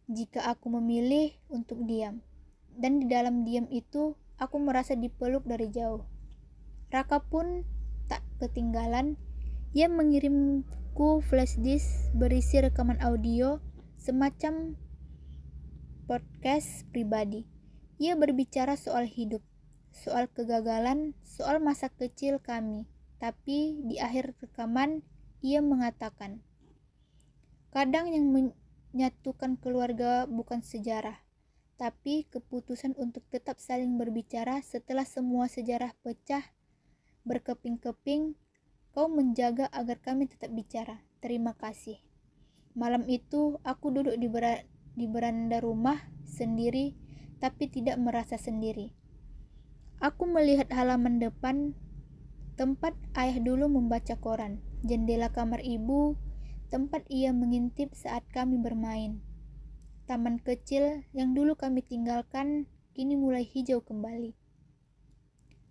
Jika aku memilih untuk diam, dan di dalam diam itu, aku merasa dipeluk dari jauh. Raka pun tak ketinggalan. Ia mengirimku flash disk berisi rekaman audio, semacam podcast pribadi. Ia berbicara soal hidup, soal kegagalan, soal masa kecil kami. Tapi di akhir rekaman, ia mengatakan, kadang yang menyatukan keluarga bukan sejarah, tapi keputusan untuk tetap saling berbicara setelah semua sejarah pecah berkeping-keping. Kau menjaga agar kami tetap bicara. Terima kasih. Malam itu aku duduk di beranda rumah sendiri, tapi tidak merasa sendiri. Aku melihat halaman depan, tempat ayah dulu membaca koran, jendela kamar ibu, tempat ia mengintip saat kami bermain. Taman kecil yang dulu kami tinggalkan kini mulai hijau kembali.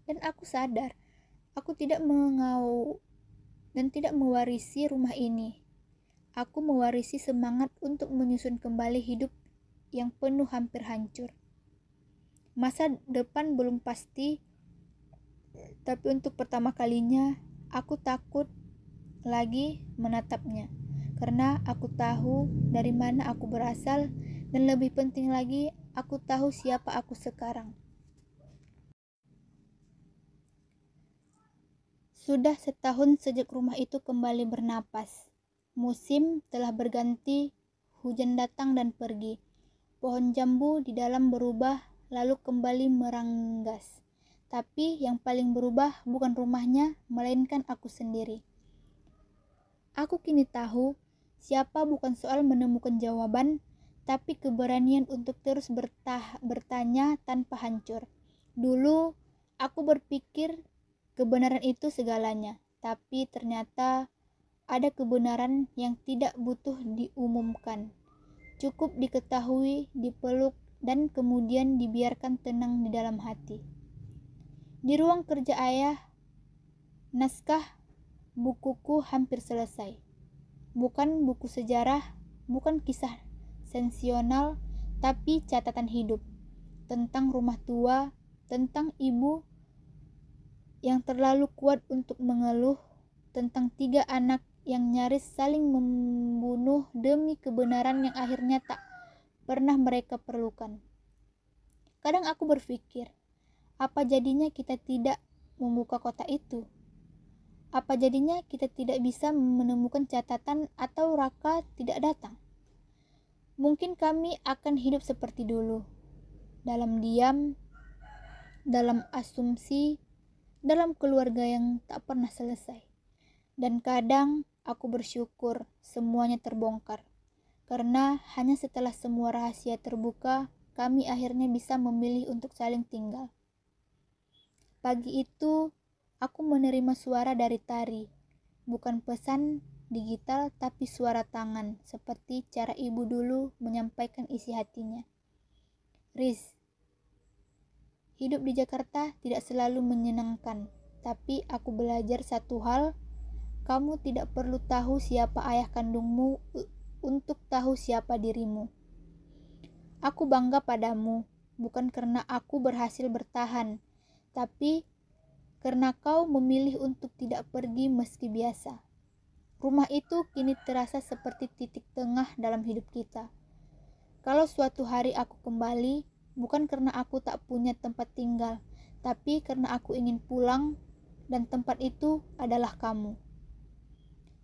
Dan aku sadar, aku tidak mewarisi rumah ini. Aku mewarisi semangat untuk menyusun kembali hidup yang penuh hampir hancur. Masa depan belum pasti, tapi untuk pertama kalinya aku takut lagi menatapnya. Karena aku tahu dari mana aku berasal, dan lebih penting lagi, aku tahu siapa aku sekarang. Sudah setahun sejak rumah itu kembali bernapas. Musim telah berganti, hujan datang dan pergi. Pohon jambu di dalam berubah, lalu kembali meranggas. Tapi yang paling berubah bukan rumahnya, melainkan aku sendiri. Aku kini tahu, siapa bukan soal menemukan jawaban, tapi keberanian untuk terus bertanya tanpa hancur. Dulu, aku berpikir kebenaran itu segalanya, tapi ternyata ada kebenaran yang tidak butuh diumumkan. Cukup diketahui, dipeluk, dan kemudian dibiarkan tenang di dalam hati. Di ruang kerja ayah, naskah bukuku hampir selesai. Bukan buku sejarah, bukan kisah sensasional, tapi catatan hidup tentang rumah tua, tentang ibu yang terlalu kuat untuk mengeluh, tentang 3 anak yang nyaris saling membunuh demi kebenaran yang akhirnya tak pernah mereka perlukan. Kadang aku berpikir, apa jadinya kita tidak membuka kotak itu? Apa jadinya kita tidak bisa menemukan catatan atau Raka tidak datang? Mungkin kami akan hidup seperti dulu, dalam diam, dalam asumsi, dalam keluarga yang tak pernah selesai. Dan kadang aku bersyukur semuanya terbongkar, karena hanya setelah semua rahasia terbuka, kami akhirnya bisa memilih untuk saling tinggal. Pagi itu, aku menerima suara dari Tari, bukan pesan digital tapi suara tangan, seperti cara ibu dulu menyampaikan isi hatinya. Riz, hidup di Jakarta tidak selalu menyenangkan, tapi aku belajar satu hal. Kamu tidak perlu tahu siapa ayah kandungmu untuk tahu siapa dirimu. Aku bangga padamu, bukan karena aku berhasil bertahan, tapi karena kau memilih untuk tidak pergi meski biasa. Rumah itu kini terasa seperti titik tengah dalam hidup kita. Kalau suatu hari aku kembali, bukan karena aku tak punya tempat tinggal, tapi karena aku ingin pulang, dan tempat itu adalah kamu.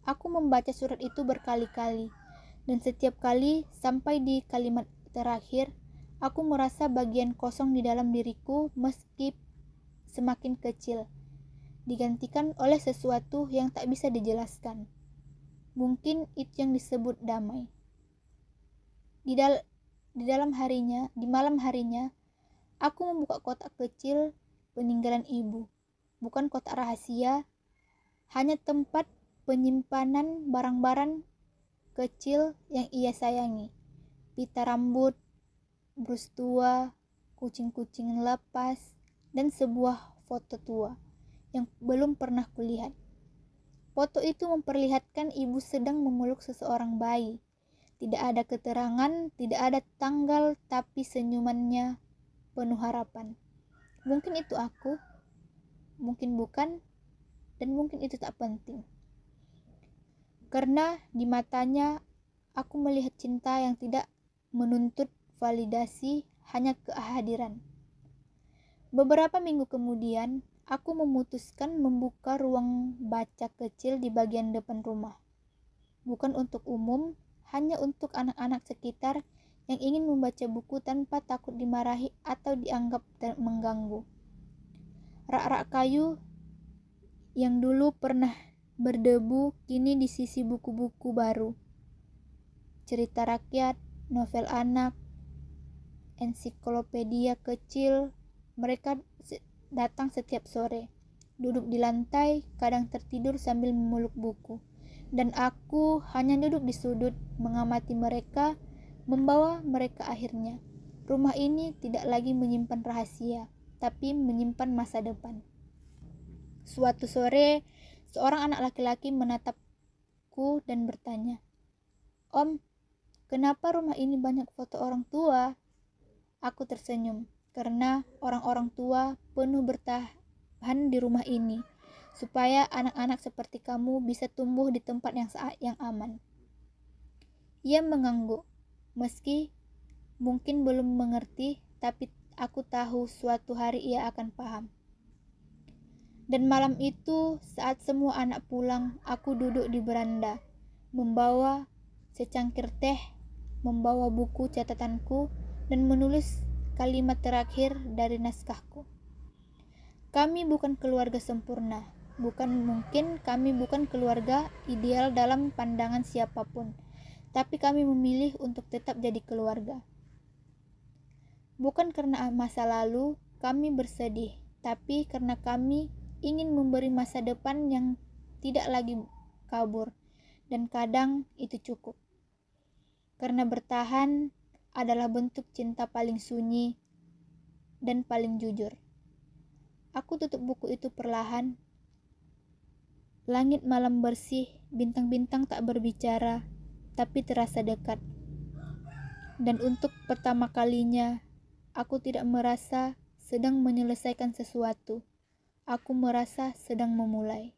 Aku membaca surat itu berkali-kali, dan setiap kali sampai di kalimat terakhir, aku merasa bagian kosong di dalam diriku meski semakin kecil, digantikan oleh sesuatu yang tak bisa dijelaskan. Mungkin itu yang disebut damai. Di malam harinya, aku membuka kotak kecil peninggalan ibu. Bukan kotak rahasia, hanya tempat penyimpanan barang-barang kecil yang ia sayangi. Pita rambut, brus tua, kucing-kucing lepas, dan sebuah foto tua yang belum pernah kulihat. Foto itu memperlihatkan ibu sedang memeluk seseorang bayi. Tidak ada keterangan, tidak ada tanggal, tapi senyumannya penuh harapan. Mungkin itu aku, mungkin bukan, dan mungkin itu tak penting. Karena di matanya aku melihat cinta yang tidak menuntut validasi, hanya kehadiran. Beberapa minggu kemudian, aku memutuskan membuka ruang baca kecil di bagian depan rumah. Bukan untuk umum, hanya untuk anak-anak sekitar yang ingin membaca buku tanpa takut dimarahi atau dianggap mengganggu. Rak-rak kayu yang dulu pernah berdebu kini di sisi buku-buku baru. Cerita rakyat, novel anak, ensiklopedia kecil. Mereka datang setiap sore, duduk di lantai, kadang tertidur sambil memeluk buku. Dan aku hanya duduk di sudut, mengamati mereka, membawa mereka akhirnya. Rumah ini tidak lagi menyimpan rahasia, tapi menyimpan masa depan. Suatu sore, seorang anak laki-laki menatapku dan bertanya, "Om, kenapa rumah ini banyak foto orang tua?" Aku tersenyum, karena orang-orang tua penuh bertahan di rumah ini, supaya anak-anak seperti kamu bisa tumbuh di tempat yang aman. Ia mengangguk, meski mungkin belum mengerti, tapi aku tahu suatu hari ia akan paham. Dan malam itu, saat semua anak pulang, aku duduk di beranda, membawa secangkir teh, membawa buku catatanku, dan menulis kalimat terakhir dari naskahku. Kami bukan keluarga sempurna. Mungkin kami bukan keluarga ideal dalam pandangan siapapun, tapi kami memilih untuk tetap jadi keluarga. Bukan karena masa lalu kami bersedih, tapi karena kami ingin memberi masa depan yang tidak lagi kabur, dan kadang itu cukup. Karena bertahan adalah bentuk cinta paling sunyi dan paling jujur. Aku tutup buku itu perlahan. Langit malam bersih, bintang-bintang tak berbicara, tapi terasa dekat. Dan untuk pertama kalinya, aku tidak merasa sedang menyelesaikan sesuatu. Aku merasa sedang memulai.